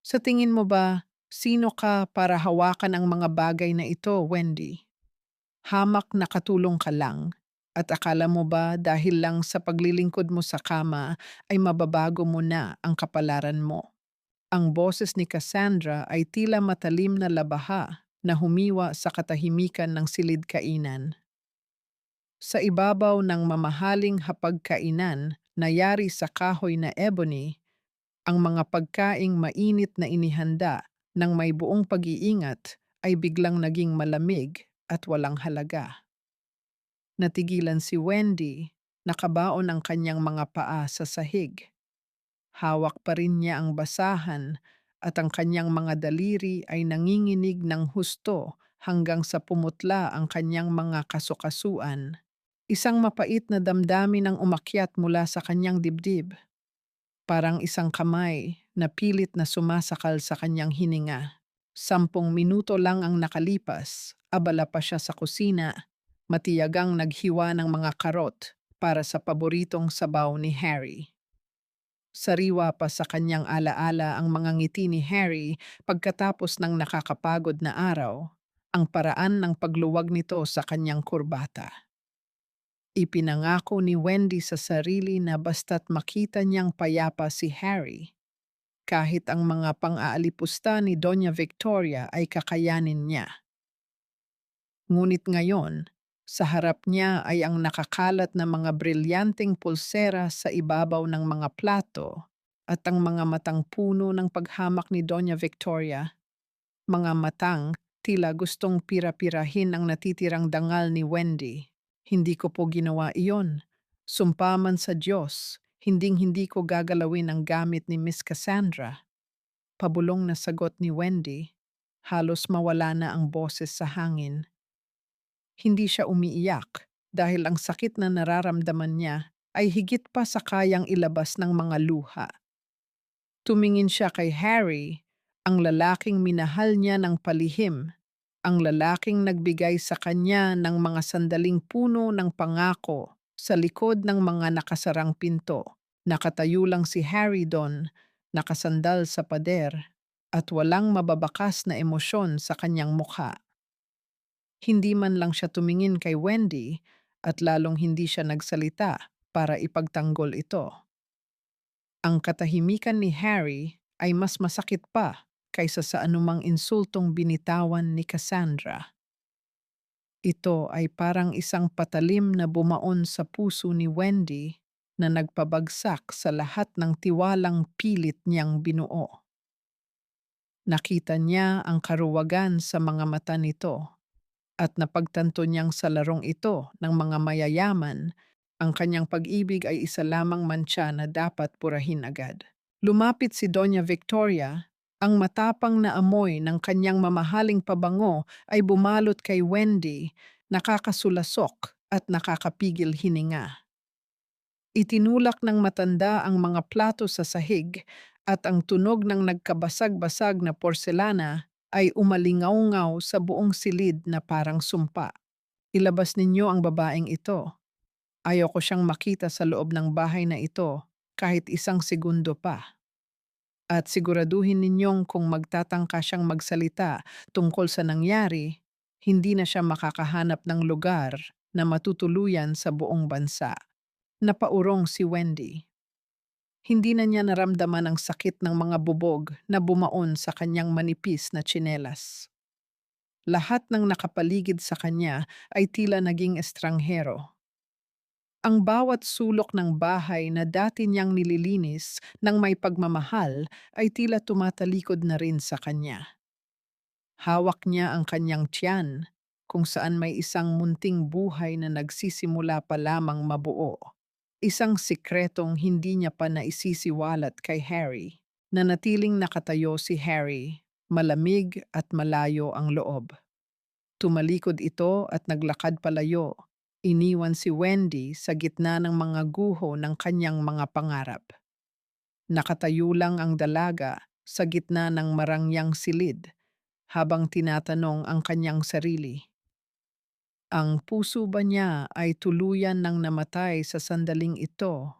Sa tingin mo ba, sino ka para hawakan ang mga bagay na ito, Wendy? Hamak na katulong ka lang. At akala mo ba dahil lang sa paglilingkod mo sa kama ay mababago mo na ang kapalaran mo? Ang boses ni Cassandra ay tila matalim na labaha na humiwa sa katahimikan ng silid-kainan. Sa ibabaw ng mamahaling hapagkainan na yari sa kahoy na ebony, ang mga pagkaing mainit na inihanda ng may buong pag-iingat ay biglang naging malamig at walang halaga. Natigilan si Wendy, nakabaon ang kanyang mga paa sa sahig. Hawak pa rin niya ang basahan at ang kanyang mga daliri ay nanginginig ng husto hanggang sa pumutla ang kanyang mga kasukasuan. Isang mapait na damdamin ang umakyat mula sa kanyang dibdib, parang isang kamay na pilit na sumasakal sa kanyang hininga. 10 minuto lang ang nakalipas, abala pa siya sa kusina, matiyagang naghiwa ng mga karot para sa paboritong sabaw ni Harry. Sariwa pa sa kanyang alaala ang mga ngiti ni Harry pagkatapos ng nakakapagod na araw, ang paraan ng pagluwag nito sa kanyang kurbata. Ipinangako ni Wendy sa sarili na basta't makita niyang payapa si Harry, kahit ang mga pang-aalipusta ni Doña Victoria ay kakayanin niya. Ngunit ngayon, sa harap niya ay ang nakakalat na mga brilyanteng pulsera sa ibabaw ng mga plato at ang mga matang puno ng paghamak ni Doña Victoria, mga matang tila gustong pira-pirahin ang natitirang dangal ni Wendy. Hindi ko po ginawa iyon. Sumpa man sa Diyos, hinding-hindi ko gagalawin ang gamit ni Miss Cassandra. Pabulong na sagot ni Wendy. Halos mawala na ang boses sa hangin. Hindi siya umiiyak dahil ang sakit na nararamdaman niya ay higit pa sa kayang ilabas ng mga luha. Tumingin siya kay Harry, ang lalaking minahal niya ng palihim, ang lalaking nagbigay sa kanya ng mga sandaling puno ng pangako sa likod ng mga nakasarang pinto. Nakatayo lang si Harry doon, nakasandal sa pader, at walang mababakas na emosyon sa kanyang mukha. Hindi man lang siya tumingin kay Wendy at lalong hindi siya nagsalita para ipagtanggol ito. Ang katahimikan ni Harry ay mas masakit pa kaysa sa anumang insultong binitawan ni Cassandra. Ito ay parang isang patalim na bumaon sa puso ni Wendy na nagpabagsak sa lahat ng tiwalang pilit niyang binuo. Nakita niya ang karuwagan sa mga mata nito at napagtanto niyang sa larong ito ng mga mayayaman, ang kanyang pag-ibig ay isa lamang mantsa na dapat purahin agad. Lumapit si Doña Victoria, ang matapang na amoy ng kanyang mamahaling pabango ay bumalot kay Wendy, nakakasulasok at nakakapigil hininga. Itinulak ng matanda ang mga plato sa sahig at ang tunog ng nagkabasag-basag na porselana ay umalingaw-ngaw sa buong silid na parang sumpa. Ilabas ninyo ang babaeng ito. Ayoko siyang makita sa loob ng bahay na ito kahit isang segundo pa. At siguraduhin ninyong kung magtatangka siyang magsalita tungkol sa nangyari, hindi na siya makakahanap ng lugar na matutuluyan sa buong bansa. Napaurong si Wendy. Hindi na niya naramdaman ang sakit ng mga bubog na bumaon sa kanyang manipis na tsinelas. Lahat ng nakapaligid sa kanya ay tila naging estranghero. Ang bawat sulok ng bahay na dati niyang nililinis ng may pagmamahal ay tila tumatalikod na rin sa kanya. Hawak niya ang kanyang tiyan, kung saan may isang munting buhay na nagsisimula pa lamang mabuo. Isang sikretong hindi niya pa naisisiwalat kay Harry. Nanatiling nakatayo si Harry, malamig at malayo ang loob. Tumalikod ito at naglakad palayo. Iniwan si Wendy sa gitna ng mga guho ng kanyang mga pangarap. Nakatayo lang ang dalaga sa gitna ng marangyang silid habang tinatanong ang kanyang sarili. Ang puso ba niya ay tuluyan ng namatay sa sandaling ito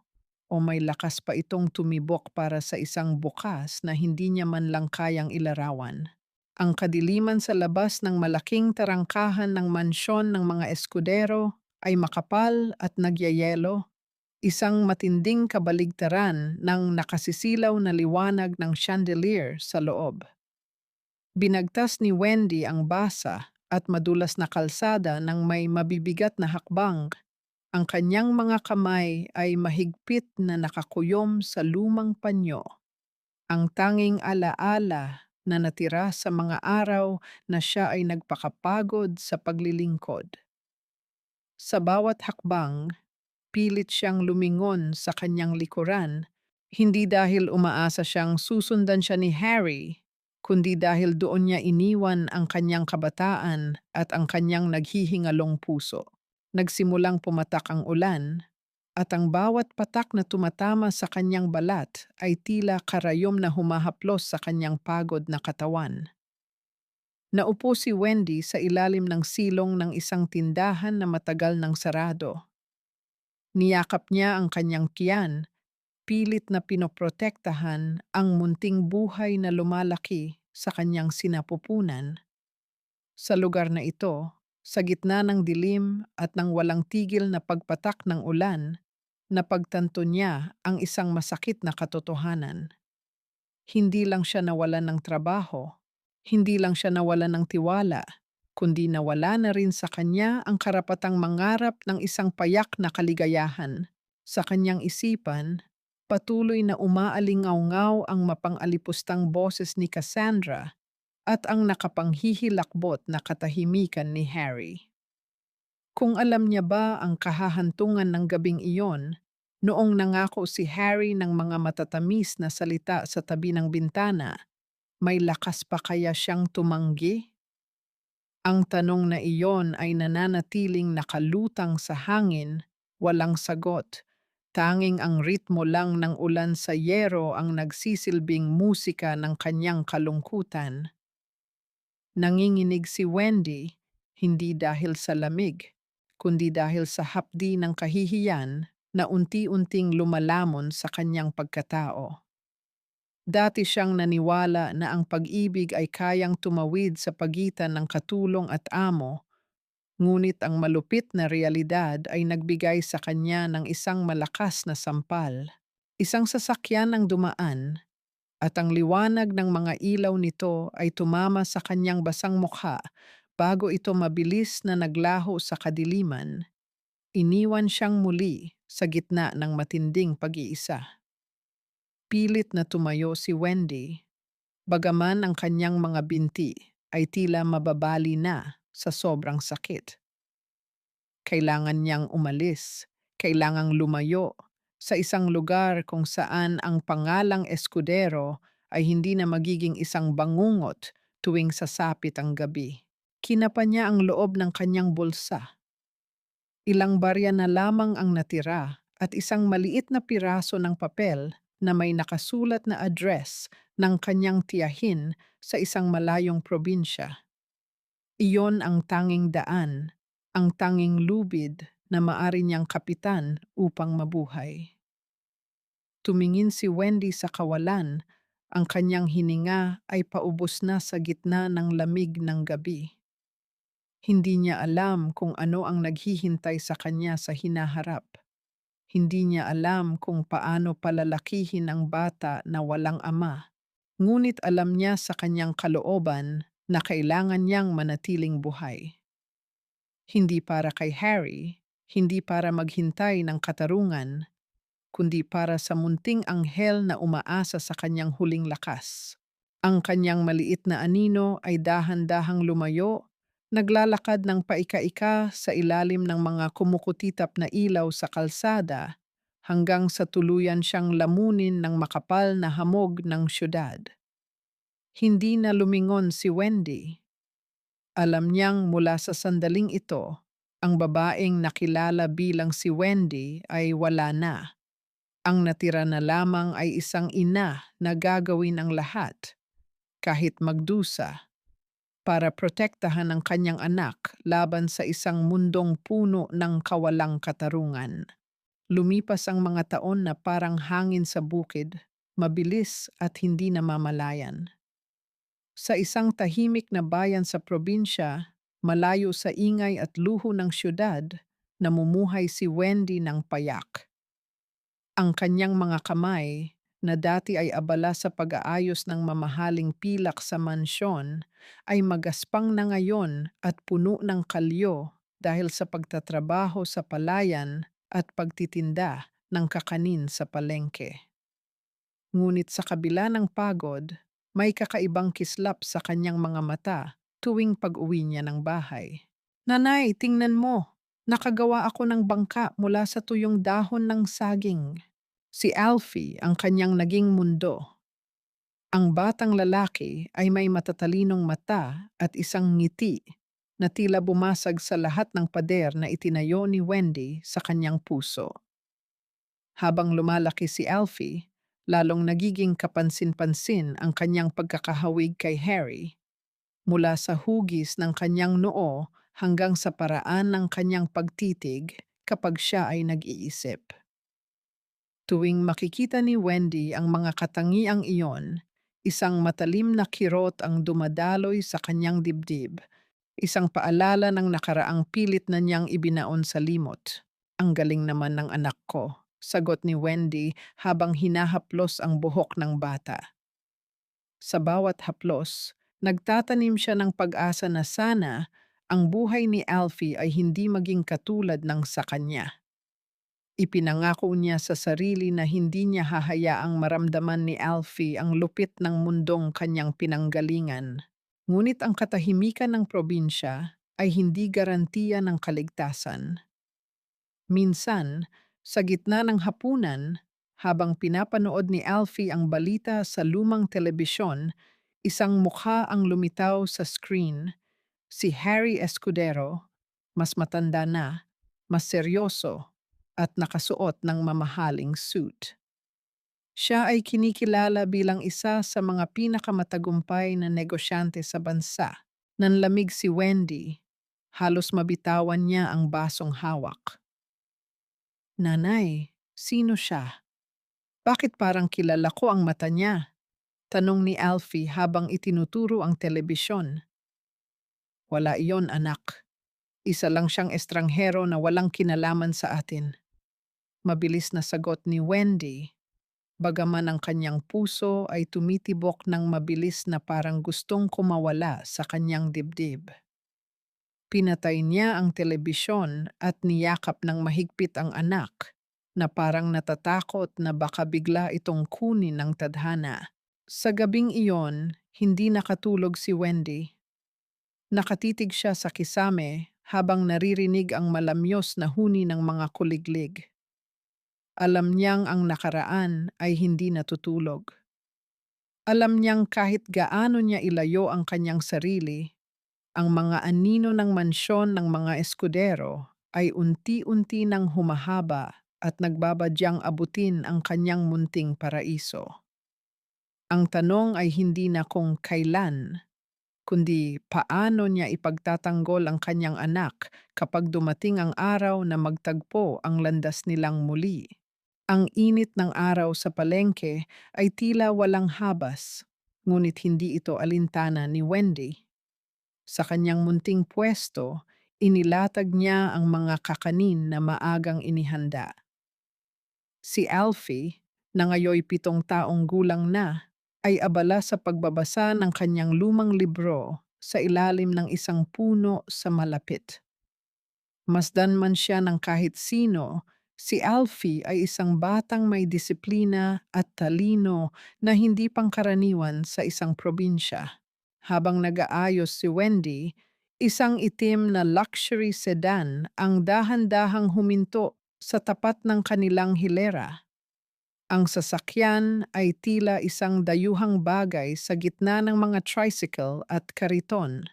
o may lakas pa itong tumibok para sa isang bukas na hindi niya man lang kayang ilarawan. Ang kadiliman sa labas ng malaking tarangkahan ng mansyon ng mga eskudero ay makapal at nagyayelo, isang matinding kabaligtaran ng nakasisilaw na liwanag ng chandelier sa loob. Binagtas ni Wendy ang basa at madulas na kalsada ng may mabibigat na hakbang. Ang kanyang mga kamay ay mahigpit na nakakuyom sa lumang panyo, ang tanging alaala na natira sa mga araw na siya ay nagpakapagod sa paglilingkod. Sa bawat hakbang, pilit siyang lumingon sa kanyang likuran, hindi dahil umaasa siyang susundan siya ni Harry, kundi dahil doon niya iniwan ang kanyang kabataan at ang kanyang naghihingalong puso. Nagsimulang pumatak ang ulan, at ang bawat patak na tumatama sa kanyang balat ay tila karayom na humahaplos sa kanyang pagod na katawan. Naupo si Wendy sa ilalim ng silong ng isang tindahan na matagal nang sarado. Niyakap niya ang kanyang tiyan, pilit na pinoprotektahan ang munting buhay na lumalaki sa kanyang sinapupunan. Sa lugar na ito, sa gitna ng dilim at ng walang tigil na pagpatak ng ulan, napagtanto niya ang isang masakit na katotohanan. Hindi lang siya nawalan ng trabaho, hindi lang siya nawalan ng tiwala, kundi nawala na rin sa kanya ang karapatang mangarap ng isang payak na kaligayahan. Sa kanyang isipan, patuloy na umaalingaw-ngaw ang mapang-alipustang boses ni Cassandra at ang nakapanghihilakbot na katahimikan ni Harry. Kung alam niya ba ang kahahantungan ng gabing iyon, noong nangako si Harry ng mga matatamis na salita sa tabi ng bintana, may lakas pa kaya siyang tumanggi? Ang tanong na iyon ay nananatiling nakalutang sa hangin, walang sagot. Tanging ang ritmo lang ng ulan sa yero ang nagsisilbing musika ng kanyang kalungkutan. Nanginginig si Wendy, hindi dahil sa lamig, kundi dahil sa hapdi ng kahihiyan na unti-unting lumalamon sa kanyang pagkatao. Dati siyang naniwala na ang pag-ibig ay kayang tumawid sa pagitan ng katulong at amo, ngunit ang malupit na realidad ay nagbigay sa kanya ng isang malakas na sampal. Isang sasakyan ang dumaan, at ang liwanag ng mga ilaw nito ay tumama sa kanyang basang mukha bago ito mabilis na naglaho sa kadiliman. Iniwan siyang muli sa gitna ng matinding pag-iisa. Pilit na tumayo si Wendy, bagaman ang kanyang mga binti ay tila mababali na sa sobrang sakit. Kailangan niyang umalis, kailangang lumayo sa isang lugar kung saan ang pangalang eskudero ay hindi na magiging isang bangungot tuwing sasapit ang gabi. Kinapa niya ang loob ng kanyang bulsa. Ilang barya na lamang ang natira at isang maliit na piraso ng papel na may nakasulat na address ng kanyang tiyahin sa isang malayong probinsya. Iyon ang tanging daan, ang tanging lubid na maari niyang kapitan upang mabuhay. Tumingin si Wendy sa kawalan, ang kanyang hininga ay paubos na sa gitna ng lamig ng gabi. Hindi niya alam kung ano ang naghihintay sa kanya sa hinaharap. Hindi niya alam kung paano palalakihin ang bata na walang ama. Ngunit alam niya sa kanyang kalooban na kailangan niyang manatiling buhay. Hindi para kay Harry, hindi para maghintay ng katarungan, kundi para sa munting anghel na umaasa sa kanyang huling lakas. Ang kanyang maliit na anino ay dahan-dahang lumayo, naglalakad ng paika-ika sa ilalim ng mga kumukutitap na ilaw sa kalsada hanggang sa tuluyan siyang lamunin ng makapal na hamog ng syudad. Hindi na lumingon si Wendy. Alam niyang mula sa sandaling ito, ang babaeng nakilala bilang si Wendy ay wala na. Ang natira na lamang ay isang ina na gagawin ang lahat, kahit magdusa, para protektahan ang kanyang anak laban sa isang mundong puno ng kawalang katarungan. Lumipas ang mga taon na parang hangin sa bukid, mabilis at hindi namamalayan. Sa isang tahimik na bayan sa probinsya, malayo sa ingay at luho ng syudad, namumuhay si Wendy ng payak. Ang kanyang mga kamay, na dati ay abala sa pag-aayos ng mamahaling pilak sa mansyon, ay magaspang na ngayon at puno ng kalyo dahil sa pagtatrabaho sa palayan at pagtitinda ng kakanin sa palengke. Ngunit sa kabila ng pagod, may kakaibang kislap sa kanyang mga mata tuwing pag-uwi niya ng bahay. Nanay, tingnan mo! Nakagawa ako ng bangka mula sa tuyong dahon ng saging. Si Alfie ang kanyang naging mundo. Ang batang lalaki ay may matatalinong mata at isang ngiti na tila bumasag sa lahat ng pader na itinayo ni Wendy sa kanyang puso. Habang lumalaki si Alfie, lalong nagiging kapansin-pansin ang kanyang pagkakahawig kay Harry, mula sa hugis ng kanyang noo hanggang sa paraan ng kanyang pagtitig kapag siya ay nag-iisip. Tuwing makikita ni Wendy ang mga katangiang iyon, isang matalim na kirot ang dumadaloy sa kanyang dibdib, isang paalala ng nakaraang pilit na niyang ibinaon sa limot. Ang galing naman ng anak ko, sagot ni Wendy habang hinahaplos ang buhok ng bata. Sa bawat haplos, nagtatanim siya ng pag-asa na sana ang buhay ni Alfie ay hindi maging katulad ng sa kanya. Ipinangako niya sa sarili na hindi niya hahayaang maramdaman ni Alfie ang lupit ng mundong kanyang pinanggalingan. Ngunit ang katahimikan ng probinsya ay hindi garantiya ng kaligtasan. Minsan, sa gitna ng hapunan, habang pinapanood ni Alfie ang balita sa lumang telebisyon, isang mukha ang lumitaw sa screen, si Harry Escudero, mas matanda na, mas seryoso, at nakasuot ng mamahaling suit. Siya ay kinikilala bilang isa sa mga pinakamatagumpay na negosyante sa bansa. Nanlamig si Wendy. Halos mabitawan niya ang basong hawak. Nanay, sino siya? Bakit parang kilala ko ang mata niya? Tanong ni Alfie habang itinuturo ang telebisyon. Wala iyon, anak. Isa lang siyang estranghero na walang kinalaman sa atin. Mabilis na sagot ni Wendy, bagaman ang kanyang puso ay tumitibok ng mabilis na parang gustong kumawala sa kanyang dibdib. Pinatay niya ang telebisyon at niyakap ng mahigpit ang anak, na parang natatakot na baka bigla itong kunin ng tadhana. Sa gabing iyon, hindi nakatulog si Wendy. Nakatitig siya sa kisame habang naririnig ang malamyos na huni ng mga kuliglig. Alam niyang ang nakaraan ay hindi natutulog. Alam niyang kahit gaano niya ilayo ang kanyang sarili, ang mga anino ng mansyon ng mga Escudero ay unti-unti nang humahaba at nagbabadyang abutin ang kanyang munting paraiso. Ang tanong ay hindi na kung kailan, kundi paano niya ipagtatanggol ang kanyang anak kapag dumating ang araw na magtagpo ang landas nilang muli. Ang init ng araw sa palengke ay tila walang habas, ngunit hindi ito alintana ni Wendy. Sa kanyang munting pwesto, inilatag niya ang mga kakanin na maagang inihanda. Si Alfie, na ngayoy 7 taong gulang na, ay abala sa pagbabasa ng kanyang lumang libro sa ilalim ng isang puno sa malapit. Masdan man siya ng kahit sino, si Alfie ay isang batang may disiplina at talino na hindi pangkaraniwan sa isang probinsya. Habang nag-aayos si Wendy, isang itim na luxury sedan ang dahan-dahang huminto sa tapat ng kanilang hilera. Ang sasakyan ay tila isang dayuhang bagay sa gitna ng mga tricycle at kariton.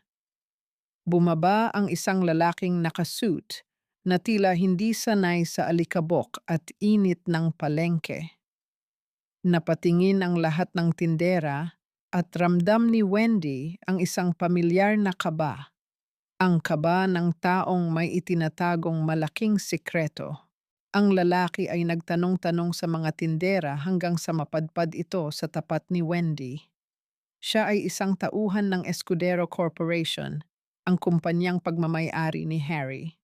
Bumaba ang isang lalaking nakasuit na tila hindi sanay sa alikabok at init ng palengke. Napatingin ang lahat ng tindera at ramdam ni Wendy ang isang pamilyar na kaba, ang kaba ng taong may itinatagong malaking sikreto. Ang lalaki ay nagtanong-tanong sa mga tindera hanggang sa mapadpad ito sa tapat ni Wendy. Siya ay isang tauhan ng Escudero Corporation, ang kumpanyang pagmamay-ari ni Harry.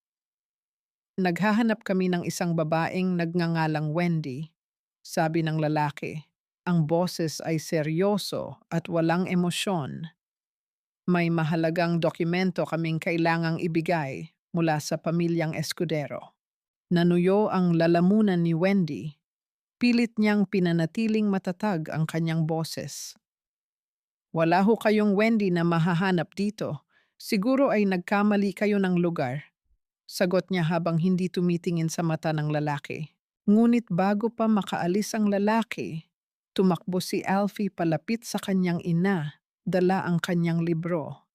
Naghahanap kami ng isang babaeng nagngangalang Wendy, sabi ng lalaki. Ang boses ay seryoso at walang emosyon. May mahalagang dokumento kaming kailangang ibigay mula sa pamilyang Escudero. Nanuyo ang lalamunan ni Wendy. Pilit niyang pinanatiling matatag ang kanyang boses. Wala ho kayong Wendy na mahahanap dito. Siguro ay nagkamali kayo ng lugar. Sagot niya habang hindi tumitingin sa mata ng lalaki. Ngunit bago pa makaalis ang lalaki, tumakbo si Alfie palapit sa kanyang ina, dala ang kanyang libro.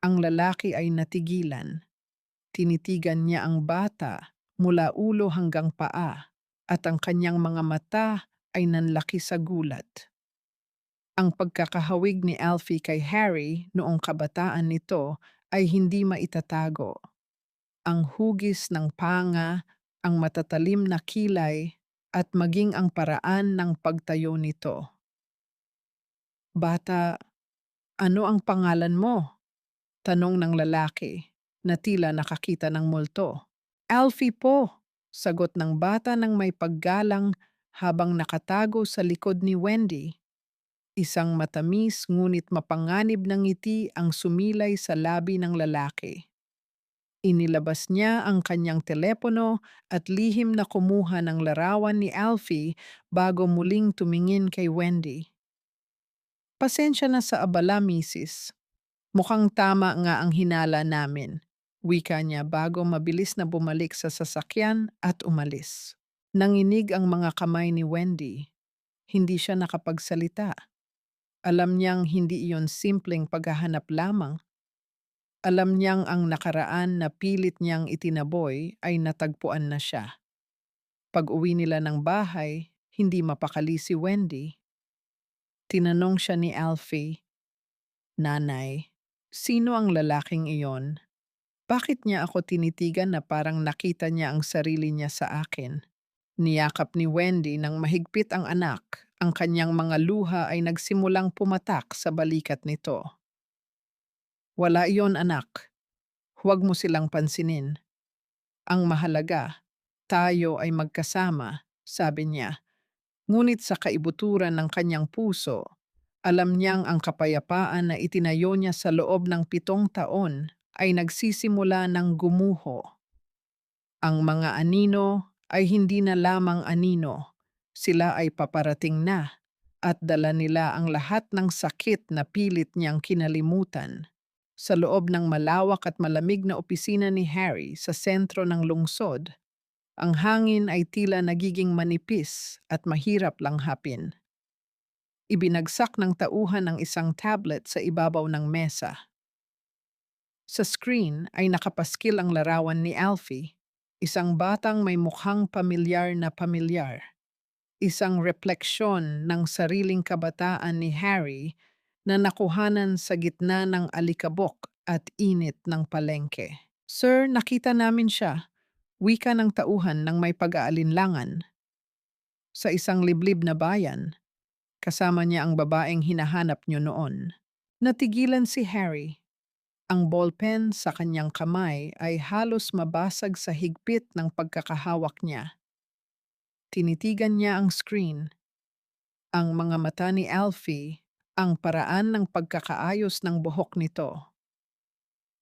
Ang lalaki ay natigilan. Tinitigan niya ang bata mula ulo hanggang paa at ang kanyang mga mata ay nanlaki sa gulat. Ang pagkakahawig ni Alfie kay Harry noong kabataan nito ay hindi maitatago. Ang hugis ng panga, ang matatalim na kilay, at maging ang paraan ng pagtayo nito. Bata, ano ang pangalan mo? Tanong ng lalaki, na tila nakakita ng multo. Alfie po, sagot ng bata ng may paggalang habang nakatago sa likod ni Wendy. Isang matamis ngunit mapanganib na ngiti ang sumilay sa labi ng lalaki. Inilabas niya ang kanyang telepono at lihim na kumuha ng larawan ni Alfie bago muling tumingin kay Wendy. Pasensya na sa abala, misis. Mukhang tama nga ang hinala namin. Wika niya bago mabilis na bumalik sa sasakyan at umalis. Nanginig ang mga kamay ni Wendy. Hindi siya nakapagsalita. Alam niyang hindi iyon simpleng paghahanap lamang. Alam niyang ang nakaraan na pilit niyang itinaboy ay natagpuan na siya. Pag-uwi nila ng bahay, hindi mapakali si Wendy. Tinanong siya ni Alfie, "Nanay, sino ang lalaking iyon? Bakit niya ako tinitigan na parang nakita niya ang sarili niya sa akin?" Niyakap ni Wendy ng mahigpit ang anak. Ang kanyang mga luha ay nagsimulang pumatak sa balikat nito. "Wala iyon, anak. Huwag mo silang pansinin. Ang mahalaga, tayo ay magkasama," sabi niya. Ngunit sa kaibuturan ng kanyang puso, alam niyang ang kapayapaan na itinayo niya sa loob ng 7 taon ay nagsisimula ng gumuho. Ang mga anino ay hindi na lamang anino. Sila ay paparating na at dala nila ang lahat ng sakit na pilit niyang kinalimutan. Sa loob ng malawak at malamig na opisina ni Harry sa sentro ng lungsod, ang hangin ay tila nagiging manipis at mahirap langhapin. Ibinagsak ng tauhan ang isang tablet sa ibabaw ng mesa. Sa screen ay nakapaskil ang larawan ni Alfie, isang batang may mukhang pamilyar na pamilyar. Isang refleksyon ng sariling kabataan ni Harry na nakuhanan sa gitna ng alikabok at init ng palengke. "Sir, nakita namin siya," wika ng tauhan ng may pag-aalinlangan. "Sa isang liblib na bayan, kasama niya ang babaeng hinahanap niyo noon." Natigilan si Harry. Ang ballpen sa kanyang kamay ay halos mabasag sa higpit ng pagkakahawak niya. Tinitigan niya ang screen. Ang mga mata ni Alfie, ang paraan ng pagkakaayos ng buhok nito.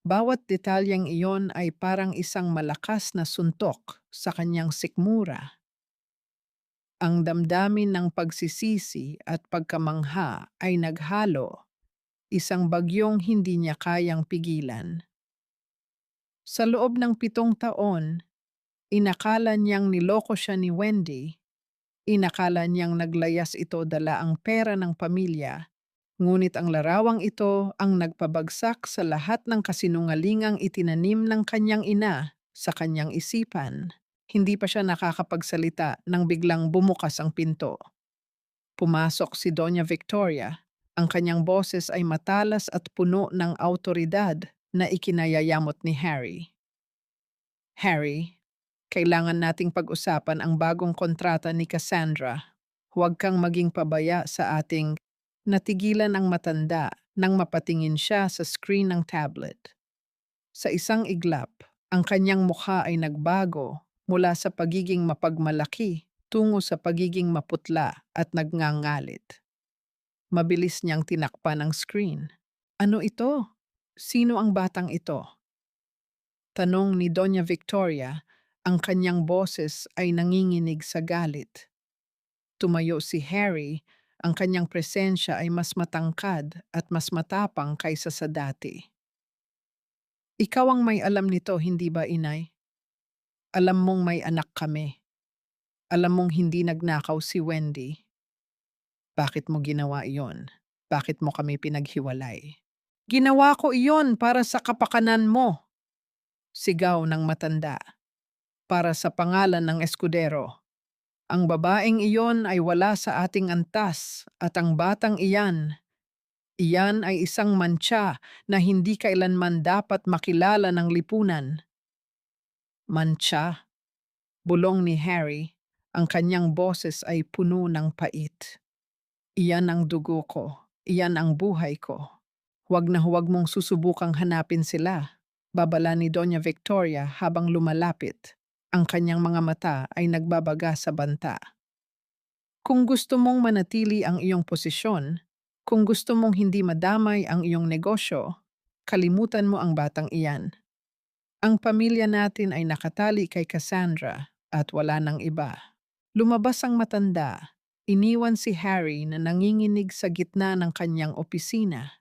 Bawat detalyeng iyon ay parang isang malakas na suntok sa kanyang sikmura. Ang damdamin ng pagsisisi at pagkamangha ay naghalo, isang bagyong hindi niya kayang pigilan. Sa loob ng 7 taon, inakala niyang niloko siya ni Wendy, inakala niyang naglayas ito dala ang pera ng pamilya, ngunit ang larawang ito ang nagpabagsak sa lahat ng kasinungalingang itinanim ng kanyang ina sa kanyang isipan. Hindi pa siya nakakapagsalita nang biglang bumukas ang pinto. Pumasok si Doña Victoria. Ang kanyang boses ay matalas at puno ng autoridad na ikinayayamot ni Harry. "Harry, Kailangan nating pag-usapan ang bagong kontrata ni Cassandra. Huwag kang maging pabaya sa ating natigilan ang matanda nang mapatingin siya sa screen ng tablet. Sa isang iglap, ang kanyang mukha ay nagbago mula sa pagiging mapagmalaki tungo sa pagiging maputla at nagngangalit. Mabilis niyang tinakpan ang screen. Ano ito? Sino ang batang ito? Tanong ni Doña Victoria, ang kanyang boses ay nanginginig sa galit. Tumayo si Harry, ang kanyang presensya ay mas matangkad at mas matapang kaysa sa dati. Ikaw ang may alam nito, hindi ba, inay? Alam mong may anak kami. Alam mong hindi nagnakaw si Wendy. Bakit mo ginawa iyon? Bakit mo kami pinaghiwalay? Ginawa ko iyon para sa kapakanan mo, sigaw ng matanda. Para sa pangalan ng eskudero. Ang babaeng iyon ay wala sa ating antas at ang batang iyan ay isang mantsa na hindi kailanman dapat makilala ng lipunan. Mantsa, bulong ni Harry, ang kanyang boses ay puno ng pait. Iyan ang dugo ko, iyan ang buhay ko. Huwag mong susubukang hanapin sila, babala ni Doña Victoria habang lumalapit. Ang kanyang mga mata ay nagbabaga sa banta. Kung gusto mong manatili ang iyong posisyon, kung gusto mong hindi madamay ang iyong negosyo, kalimutan mo ang batang iyan. Ang pamilya natin ay nakatali kay Cassandra at wala nang iba. Lumabas ang matanda. Iniwan si Harry na nanginginig sa gitna ng kanyang opisina.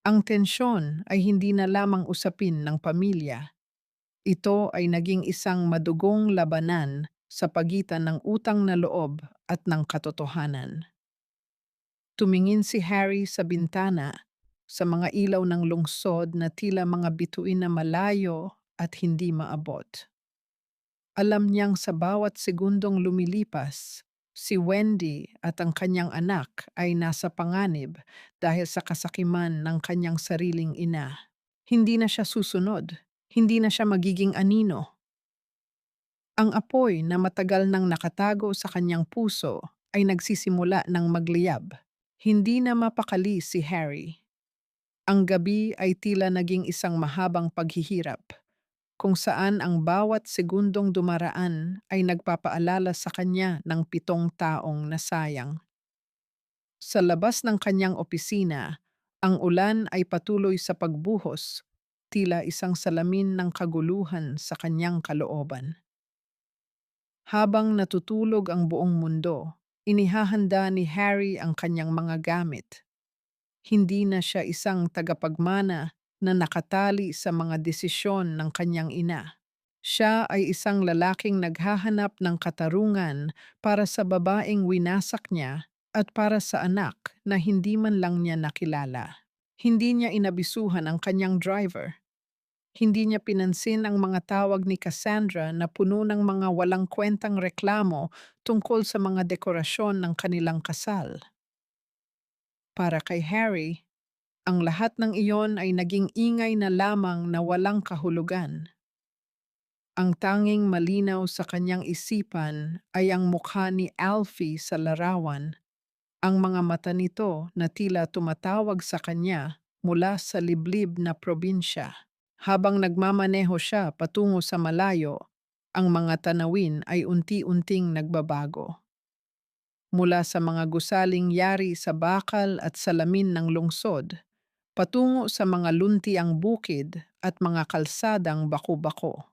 Ang tensyon ay hindi na lamang usapin ng pamilya. Ito ay naging isang madugong labanan sa pagitan ng utang na loob at ng katotohanan. Tumingin si Harry sa bintana, sa mga ilaw ng lungsod na tila mga bituin na malayo at hindi maabot. Alam niyang sa bawat segundong lumilipas, si Wendy at ang kanyang anak ay nasa panganib dahil sa kasakiman ng kanyang sariling ina. Hindi na siya susunod, hindi na siya magiging anino. Ang apoy na matagal nang nakatago sa kanyang puso ay nagsisimula ng magliyab. Hindi na mapakali si Harry. Ang gabi ay tila naging isang mahabang paghihirap, kung saan ang bawat segundong dumaraan ay nagpapaalala sa kanya ng 7 taong nasayang. Sa labas ng kanyang opisina, ang ulan ay patuloy sa pagbuhos, tila isang salamin ng kaguluhan sa kanyang kalooban. Habang natutulog ang buong mundo, inihahanda ni Harry ang kanyang mga gamit. Hindi na siya isang tagapagmana na nakatali sa mga desisyon ng kanyang ina. Siya ay isang lalaking naghahanap ng katarungan para sa babaeng winasak niya at para sa anak na hindi man lang niya nakilala. Hindi niya inabisuhan ang kanyang driver. Hindi niya pinansin ang mga tawag ni Cassandra na puno ng mga walang kwentang reklamo tungkol sa mga dekorasyon ng kanilang kasal. Para kay Harry, ang lahat ng iyon ay naging ingay na lamang na walang kahulugan. Ang tanging malinaw sa kanyang isipan ay ang mukha ni Alfie sa larawan, ang mga mata nito na tila tumatawag sa kanya mula sa liblib na probinsya. Habang nagmamaneho siya patungo sa malayo, ang mga tanawin ay unti-unting nagbabago. Mula sa mga gusaling yari sa bakal at salamin ng lungsod, patungo sa mga luntiang bukid at mga kalsadang baku-bako.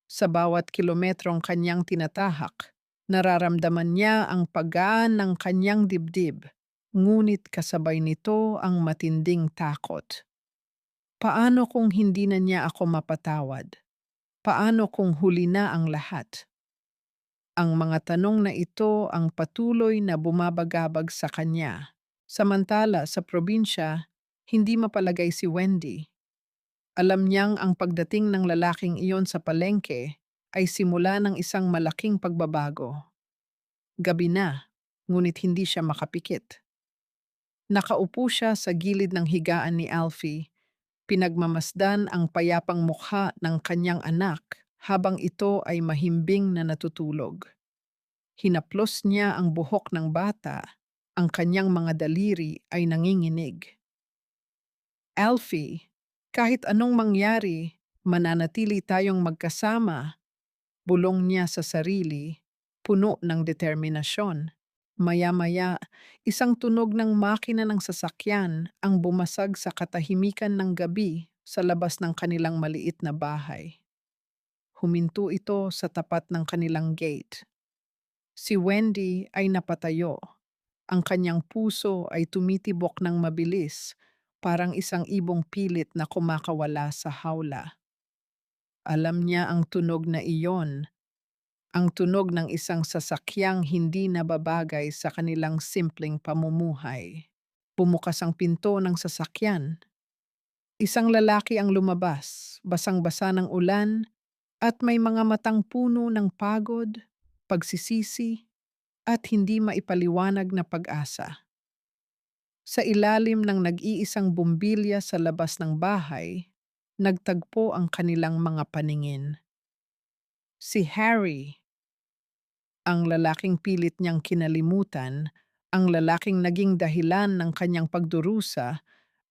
Sa bawat kilometrong kanyang tinatahak, nararamdaman niya ang paggaan ng kanyang dibdib, ngunit kasabay nito ang matinding takot. Paano kung hindi na niya ako mapatawad? Paano kung huli na ang lahat? Ang mga tanong na ito ang patuloy na bumabagabag sa kanya. Samantala sa probinsya, hindi mapalagay si Wendy. Alam niyang ang pagdating ng lalaking iyon sa palengke ay simula ng isang malaking pagbabago. Gabi na, ngunit hindi siya makapikit. Nakaupo siya sa gilid ng higaan ni Alfie, pinagmamasdan ang payapang mukha ng kanyang anak habang ito ay mahimbing na natutulog. Hinaplos niya ang buhok ng bata, ang kanyang mga daliri ay nanginginig. Alfie, kahit anong mangyari, mananatili tayong magkasama, bulong niya sa sarili, puno ng determinasyon. Maya-maya, isang tunog ng makina ng sasakyan ang bumasag sa katahimikan ng gabi sa labas ng kanilang maliit na bahay. Huminto ito sa tapat ng kanilang gate. Si Wendy ay napatayo. Ang kanyang puso ay tumitibok ng mabilis, parang isang ibong pilit na kumakawala sa hawla. Alam niya ang tunog na iyon, ang tunog ng isang sasakyang hindi nababagay sa kanilang simpleng pamumuhay. Bumukas ang pinto ng sasakyan. Isang lalaki ang lumabas, basang-basa ng ulan, at may mga matang puno ng pagod, pagsisisi, at hindi maipaliwanag na pag-asa. Sa ilalim ng nag-iisang bumbilya sa labas ng bahay, nagtagpo ang kanilang mga paningin. Si Harry, ang lalaking pilit niyang kinalimutan, ang lalaking naging dahilan ng kanyang pagdurusa,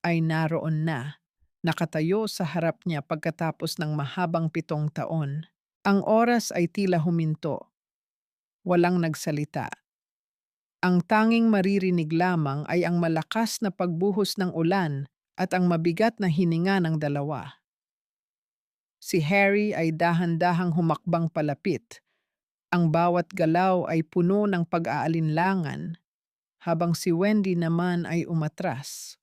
ay naroon na, nakatayo sa harap niya pagkatapos ng mahabang 7 taon. Ang oras ay tila huminto, walang nagsalita. Ang tanging maririnig lamang ay ang malakas na pagbuhos ng ulan at ang mabigat na hininga ng dalawa. Si Harry ay dahan-dahang humakbang palapit. Ang bawat galaw ay puno ng pag-aalinlangan, habang si Wendy naman ay umatras.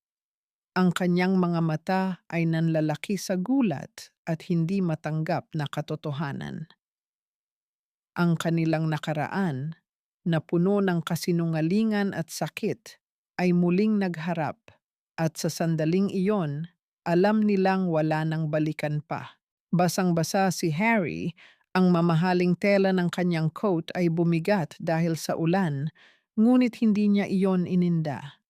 Ang kanyang mga mata ay nanlalaki sa gulat at hindi matanggap na katotohanan. Ang kanilang nakaraan, na puno ng kasinungalingan at sakit, ay muling nagharap, at sa sandaling iyon, alam nilang wala nang balikan pa. Basang-basa si Harry, ang mamahaling tela ng kanyang coat ay bumigat dahil sa ulan, ngunit hindi niya iyon ininda.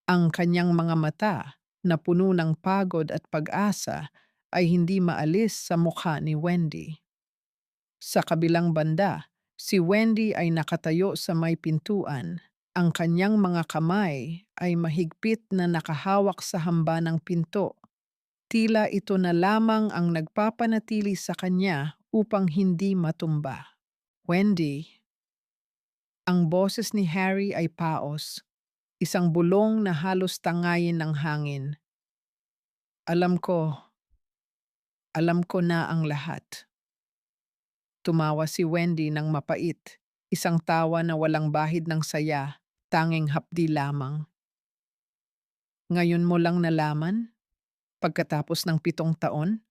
Ang kanyang mga mata, na puno ng pagod at pag-asa, ay hindi maalis sa mukha ni Wendy. Sa kabilang banda, si Wendy ay nakatayo sa may pintuan. Ang kanyang mga kamay ay mahigpit na nakahawak sa hamba ng pinto. Tila ito na lamang ang nagpapanatili sa kanya upang hindi matumba. Wendy, ang boses ni Harry ay paos, isang bulong na halos tangayin ng hangin. Alam ko, alam ko na ang lahat. Tumawa si Wendy ng mapait, isang tawa na walang bahid ng saya, tanging hapdi lamang. Ngayon mo lang nalaman? Pagkatapos ng 7 taon?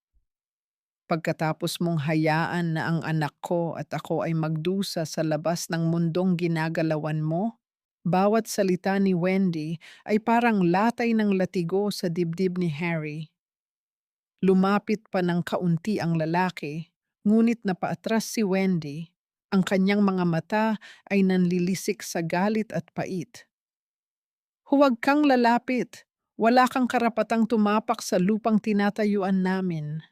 Pagkatapos mong hayaan na ang anak ko at ako ay magdusa sa labas ng mundong ginagalawan mo? Bawat salita ni Wendy ay parang latay ng latigo sa dibdib ni Harry. Lumapit pa ng kaunti ang lalaki, ngunit napaatras si Wendy. Ang kanyang mga mata ay nanlilisik sa galit at pait. Huwag kang lalapit. Wala kang karapatang tumapak sa lupang tinatayuan namin.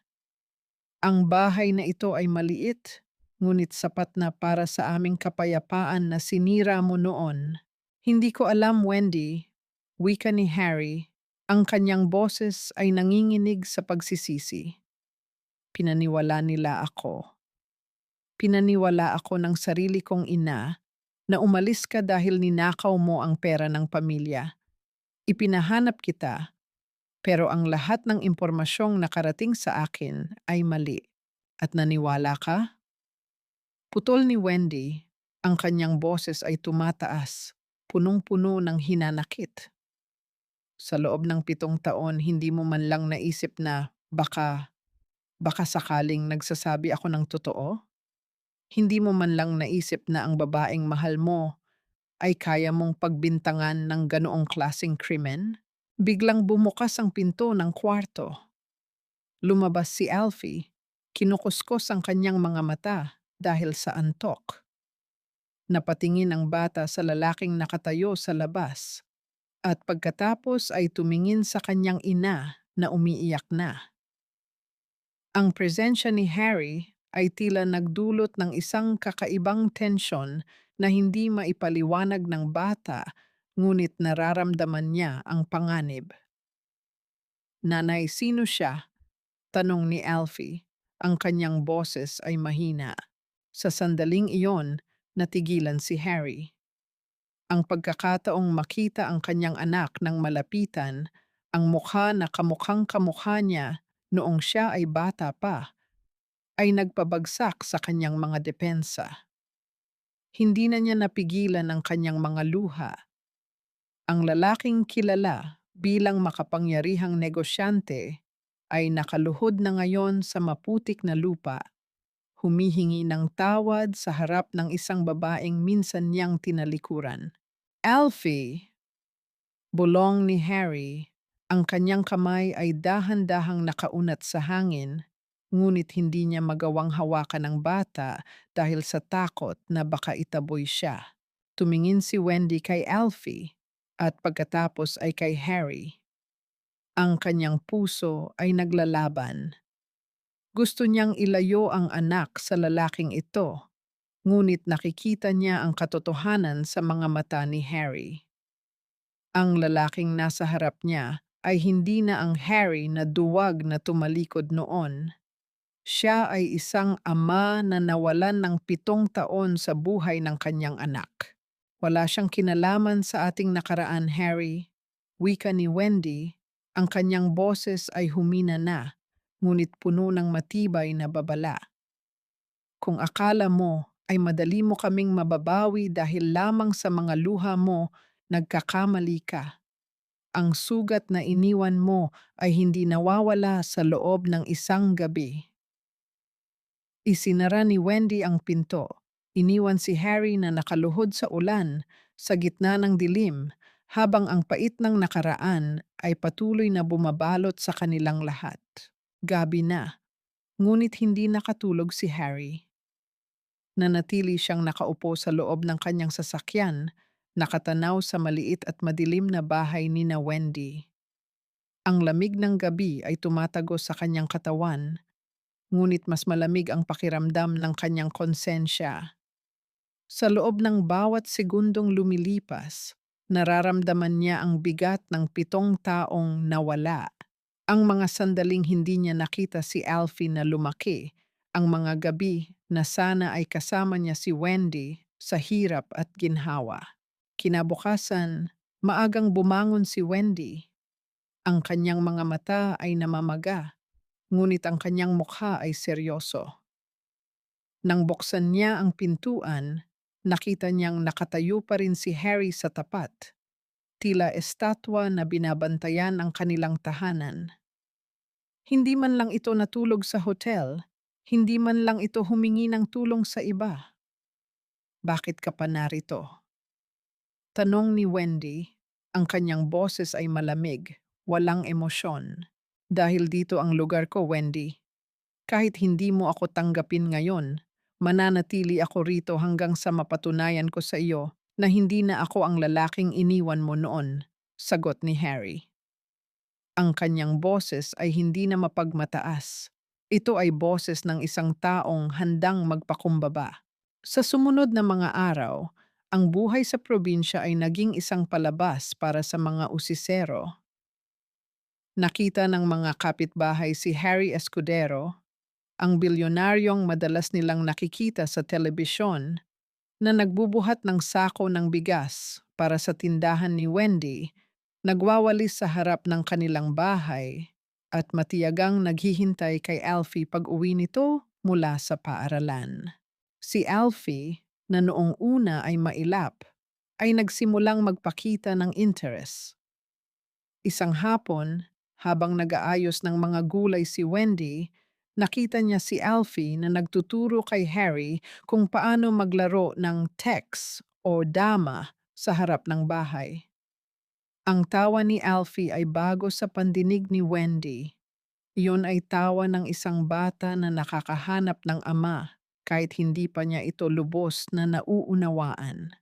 Ang bahay na ito ay maliit, ngunit sapat na para sa aming kapayapaan na sinira mo noon. Hindi ko alam, Wendy, wika ni Harry. Ang kanyang boses ay nanginginig sa pagsisisi. Pinaniwala nila ako. Pinaniwala ako ng sarili kong ina na umalis ka dahil ninakaw mo ang pera ng pamilya. Ipinahanap kita, pero ang lahat ng impormasyong nakarating sa akin ay mali. At naniwala ka? Putol ni Wendy, ang kanyang boses ay tumataas, punong-puno ng hinanakit. Sa loob ng 7 taon, hindi mo man lang naisip na baka sakaling nagsasabi ako ng totoo? Hindi mo man lang naisip na ang babaeng mahal mo ay kaya mong pagbintangan ng ganoong klaseng krimen? Biglang bumukas ang pinto ng kwarto. Lumabas si Alfie. Kinukuskos ang kanyang mga mata dahil sa antok. Napatingin ang bata sa lalaking nakatayo sa labas at pagkatapos ay tumingin sa kanyang ina na umiiyak na. Ang presensya ni Harry ay tila nagdulot ng isang kakaibang tensyon na hindi maipaliwanag ng bata, ngunit nararamdaman niya ang panganib. Nanay, sino siya? Tanong ni Alfie. Ang kanyang boses ay mahina. Sa sandaling iyon, natigilan si Harry. Ang pagkakataong makita ang kanyang anak ng malapitan, ang mukha na kamukhang kamukha niya noong siya ay bata pa, ay nagpabagsak sa kanyang mga depensa. Hindi na niya napigilan ang kanyang mga luha. Ang lalaking kilala bilang makapangyarihang negosyante ay nakaluhod na ngayon sa maputik na lupa, humihingi ng tawad sa harap ng isang babaeng minsan niyang tinalikuran. Alfie, bulong ni Harry, ang kanyang kamay ay dahan-dahang nakaunat sa hangin, ngunit hindi niya magawang hawakan ang bata dahil sa takot na baka itaboy siya. Tumingin si Wendy kay Alfie at pagkatapos ay kay Harry. Ang kanyang puso ay naglalaban. Gusto niyang ilayo ang anak sa lalaking ito, ngunit nakikita niya ang katotohanan sa mga mata ni Harry. Ang lalaking nasa harap niya ay hindi na ang Harry na duwag na tumalikod noon. Siya ay isang ama na nawalan ng 7 taon sa buhay ng kanyang anak. Wala siyang kinalaman sa ating nakaraan, Harry. Wika ni Wendy, ang kanyang boses ay humina na, ngunit puno ng matibay na babala. Kung akala mo ay madali mo kaming mababawi dahil lamang sa mga luha mo, nagkakamali ka. Ang sugat na iniwan mo ay hindi nawawala sa loob ng isang gabi. Isinara ni Wendy ang pinto. Iniwan si Harry na nakaluhod sa ulan, sa gitna ng dilim, habang ang pait ng nakaraan ay patuloy na bumabalot sa kanilang lahat. Gabi na, ngunit hindi nakatulog si Harry. Nanatili siyang nakaupo sa loob ng kanyang sasakyan, nakatanaw sa maliit at madilim na bahay ni na Wendy. Ang lamig ng gabi ay tumatagos sa kanyang katawan, ngunit mas malamig ang pakiramdam ng kanyang konsensya. Sa loob ng bawat segundong lumilipas, nararamdaman niya ang bigat ng 7 taong nawala. Ang mga sandaling hindi niya nakita si Alfie na lumaki, ang mga gabi na sana ay kasama niya si Wendy sa hirap at ginhawa. Kinabukasan, maagang bumangon si Wendy. Ang kanyang mga mata ay namamaga, ngunit ang kanyang mukha ay seryoso. Nang buksan niya ang pintuan, nakita niyang nakatayo pa rin si Harry sa tapat, tila estatwa na binabantayan ang kanilang tahanan. Hindi man lang ito natulog sa hotel, hindi man lang ito humingi ng tulong sa iba. Bakit ka pa narito? Tanong ni Wendy, ang kanyang boses ay malamig, walang emosyon. Dahil dito ang lugar ko, Wendy. Kahit hindi mo ako tanggapin ngayon, mananatili ako rito hanggang sa mapatunayan ko sa iyo na hindi na ako ang lalaking iniwan mo noon, sagot ni Harry. Ang kanyang boses ay hindi na mapagmataas. Ito ay boses ng isang taong handang magpakumbaba. Sa sumunod na mga araw, ang buhay sa probinsya ay naging isang palabas para sa mga usisero. Nakita ng mga kapitbahay si Harry Escudero, ang bilyonaryong madalas nilang nakikita sa telebisyon, na nagbubuhat ng sako ng bigas para sa tindahan ni Wendy, nagwawalis sa harap ng kanilang bahay at matiyagang naghihintay kay Alfie pag-uwi nito mula sa paaralan. Si Alfie, na noong una ay mailap, ay nagsimulang magpakita ng interes. Isang hapon, habang nag-aayos ng mga gulay si Wendy, nakita niya si Alfie na nagtuturo kay Harry kung paano maglaro ng text o dama sa harap ng bahay. Ang tawa ni Alfie ay bago sa pandinig ni Wendy. Iyon ay tawa ng isang bata na nakakahanap ng ama kahit hindi pa niya ito lubos na nauunawaan.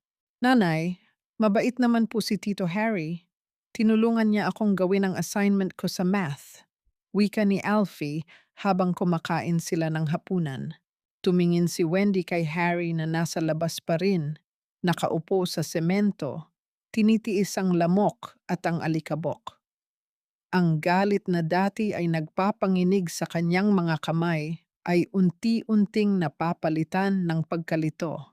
Nanay, mabait naman po si Tito Harry. Tinulungan niya akong gawin ang assignment ko sa math. Wika ni Alfie habang kumakain sila ng hapunan. Tumingin si Wendy kay Harry na nasa labas pa rin, nakaupo sa semento, tinitiis ang lamok at ang alikabok. Ang galit na dati ay nagpapanginig sa kanyang mga kamay ay unti-unting napapalitan ng pagkalito.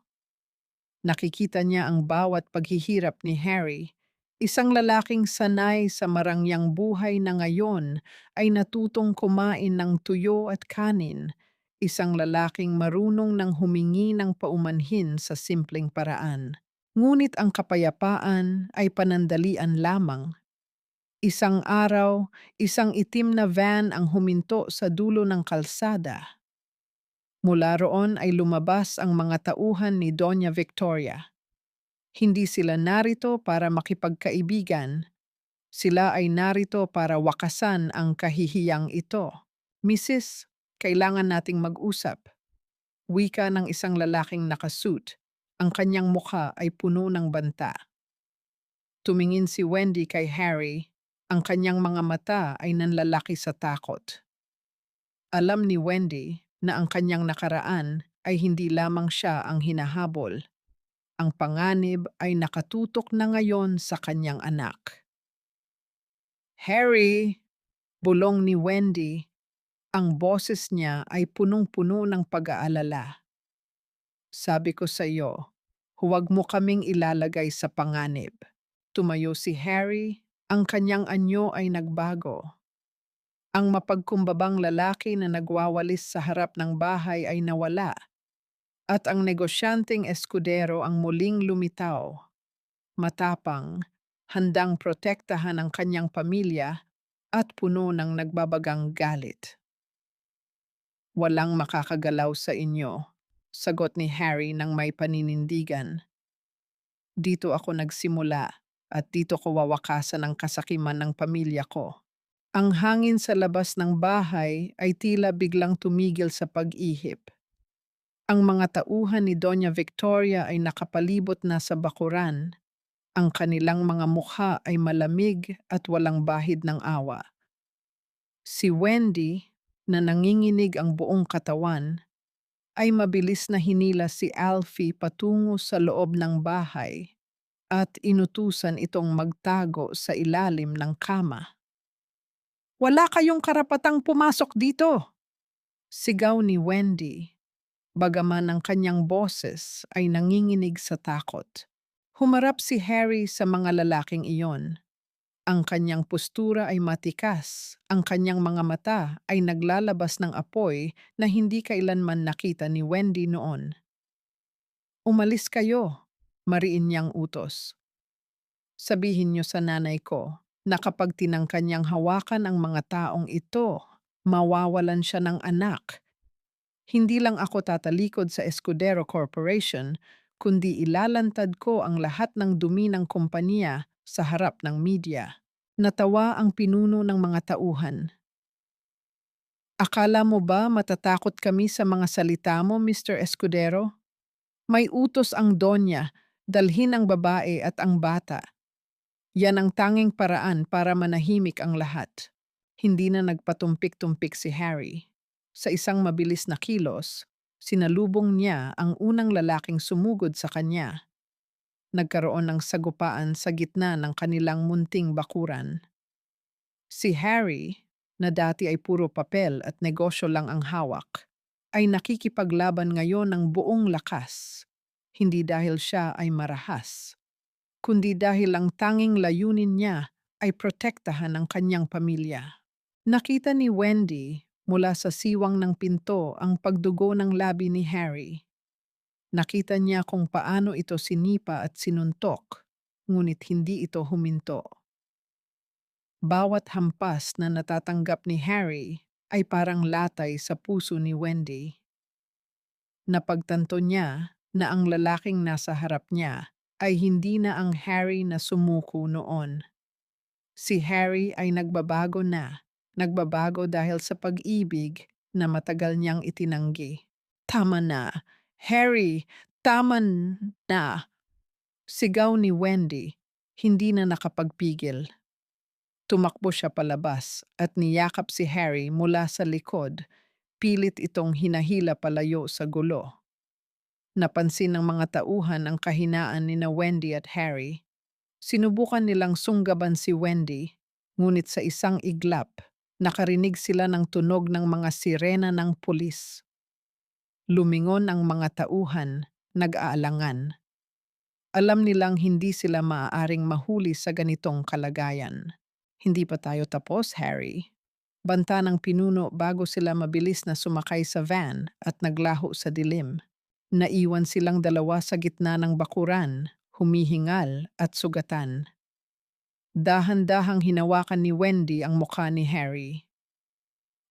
Nakikita niya ang bawat paghihirap ni Harry, isang lalaking sanay sa marangyang buhay na ngayon ay natutong kumain ng tuyo at kanin, isang lalaking marunong ng humingi ng paumanhin sa simpleng paraan. Ngunit ang kapayapaan ay panandalian lamang. Isang araw, isang itim na van ang huminto sa dulo ng kalsada. Mula roon ay lumabas ang mga tauhan ni Doña Victoria. Hindi sila narito para makipagkaibigan. Sila ay narito para wakasan ang kahihiyang ito. Mrs., kailangan nating mag-usap. Wika ng isang lalaking nakasuit. Ang kanyang mukha ay puno ng banta. Tumingin si Wendy kay Harry. Ang kanyang mga mata ay nanlalaki sa takot. Alam ni Wendy na ang kanyang nakaraan ay hindi lamang siya ang hinahabol. Ang panganib ay nakatutok na ngayon sa kanyang anak. Harry! Bulong ni Wendy. Ang boses niya ay punong-puno ng pag-aalala. Sabi ko sa iyo, huwag mo kaming ilalagay sa panganib. Tumayo si Harry, ang kanyang anyo ay nagbago. Ang mapagkumbabang lalaki na nagwawalis sa harap ng bahay ay nawala, at ang negosyanteng eskudero ang muling lumitaw. Matapang, handang protektahan ang kanyang pamilya at puno ng nagbabagang galit. Walang makakagalaw sa inyo, sagot ni Harry ng may paninindigan. Dito ako nagsimula at dito ko wawakasan ang kasakiman ng pamilya ko. Ang hangin sa labas ng bahay ay tila biglang tumigil sa pag-ihip. Ang mga tauhan ni Doña Victoria ay nakapalibot na sa bakuran. Ang kanilang mga mukha ay malamig at walang bahid ng awa. Si Wendy, na nanginginig ang buong katawan, ay mabilis na hinila si Alfie patungo sa loob ng bahay at inutusan itong magtago sa ilalim ng kama. "Wala kayong karapatang pumasok dito!" Sigaw ni Wendy, bagaman ang kanyang boses ay nanginginig sa takot. Humarap si Harry sa mga lalaking iyon. Ang kanyang postura ay matikas, ang kanyang mga mata ay naglalabas ng apoy na hindi kailanman nakita ni Wendy noon. "Umalis kayo," mariin niyang utos. "Sabihin niyo sa nanay ko na kapag tinangka niyang hawakan ang mga taong ito, mawawalan siya ng anak. Hindi lang ako tatalikod sa Escudero Corporation, kundi ilalantad ko ang lahat ng dumi ng kumpanya sa harap ng media." Natawa ang pinuno ng mga tauhan. "Akala mo ba matatakot kami sa mga salita mo, Mr. Escudero? May utos ang Donya, dalhin ang babae at ang bata. Yan ang tanging paraan para manahimik ang lahat." Hindi na nagpatumpik-tumpik si Harry. Sa isang mabilis na kilos, sinalubong niya ang unang lalaking sumugod sa kanya. Nagkaroon ng sagupaan sa gitna ng kanilang munting bakuran. Si Harry, na dati ay puro papel at negosyo lang ang hawak, ay nakikipaglaban ngayon ng buong lakas. Hindi dahil siya ay marahas, kundi dahil ang tanging layunin niya ay protektahan ang kanyang pamilya. Nakita ni Wendy mula sa siwang ng pinto ang pagdugo ng labi ni Harry. Nakita niya kung paano ito sinipa at sinuntok, ngunit hindi ito huminto. Bawat hampas na natatanggap ni Harry ay parang latay sa puso ni Wendy. Napagtanto niya na ang lalaking nasa harap niya ay hindi na ang Harry na sumuko noon. Si Harry ay nagbabago na, nagbabago dahil sa pag-ibig na matagal niyang itinanggi. "Tama na, Harry, tama na!" Sigaw ni Wendy, hindi na nakapagpigil. Tumakbo siya palabas at niyakap si Harry mula sa likod. Pilit itong hinahila palayo sa gulo. Napansin ng mga tauhan ang kahinaan ni na Wendy at Harry. Sinubukan nilang sunggaban si Wendy, ngunit sa isang iglap, nakarinig sila ng tunog ng mga sirena ng pulis. Lumingon ang mga tauhan, nag-aalangan. Alam nilang hindi sila maaaring mahuli sa ganitong kalagayan. Hindi pa tayo tapos, Harry. Banta ng pinuno bago sila mabilis na sumakay sa van at naglaho sa dilim. Naiwan silang dalawa sa gitna ng bakuran, humihingal at sugatan. Dahan-dahang hinawakan ni Wendy ang mukha ni Harry.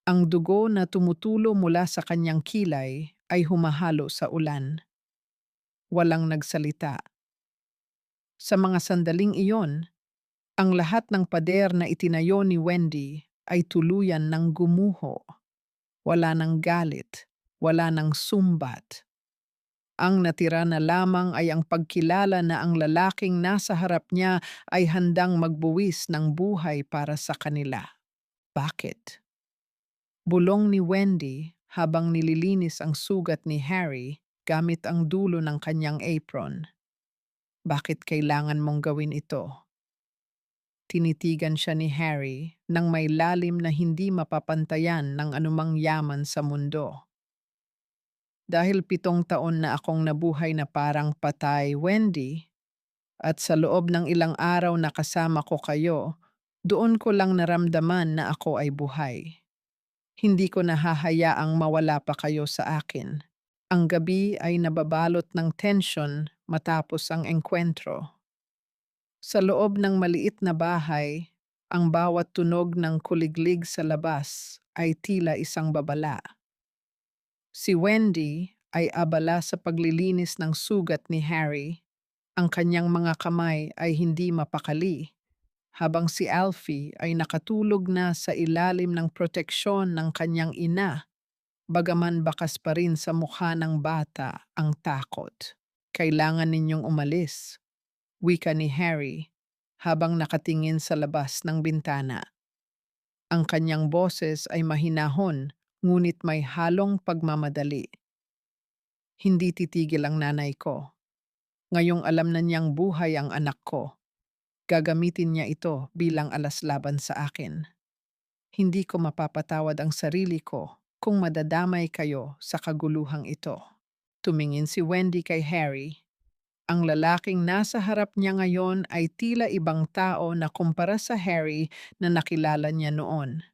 Ang dugo na tumutulo mula sa kanyang kilay ay humahalo sa ulan. Walang nagsalita. Sa mga sandaling iyon, ang lahat ng pader na itinayo ni Wendy ay tuluyan ng gumuho. Wala ng galit, wala ng sumbat. Ang natira na lamang ay ang pagkilala na ang lalaking nasa harap niya ay handang magbuwis ng buhay para sa kanila. Bakit? Bulong ni Wendy habang nililinis ang sugat ni Harry gamit ang dulo ng kanyang apron. Bakit kailangan mong gawin ito? Tinitigan siya ni Harry nang may lalim na hindi mapapantayan ng anumang yaman sa mundo. Dahil 7 taon na akong nabuhay na parang patay, Wendy, at sa loob ng ilang araw na kasama ko kayo, doon ko lang naramdaman na ako ay buhay. Hindi ko nahahayaang mawala pa kayo sa akin. Ang gabi ay nababalot ng tensyon matapos ang engkwentro. Sa loob ng maliit na bahay, ang bawat tunog ng kuliglig sa labas ay tila isang babala. Si Wendy ay abala sa paglilinis ng sugat ni Harry. Ang kanyang mga kamay ay hindi mapakali, habang si Alfie ay nakatulog na sa ilalim ng proteksyon ng kanyang ina, bagaman bakas pa rin sa mukha ng bata ang takot. Kailangan ninyong umalis, wika ni Harry, habang nakatingin sa labas ng bintana. Ang kanyang boses ay mahinahon, ngunit may halong pagmamadali. Hindi titigil ang nanay ko. Ngayong alam na niyang buhay ang anak ko, gagamitin niya ito bilang alas laban sa akin. Hindi ko mapapatawad ang sarili ko kung madadamay kayo sa kaguluhang ito. Tumingin si Wendy kay Harry. Ang lalaking nasa harap niya ngayon ay tila ibang tao na kumpara sa Harry na nakilala niya noon.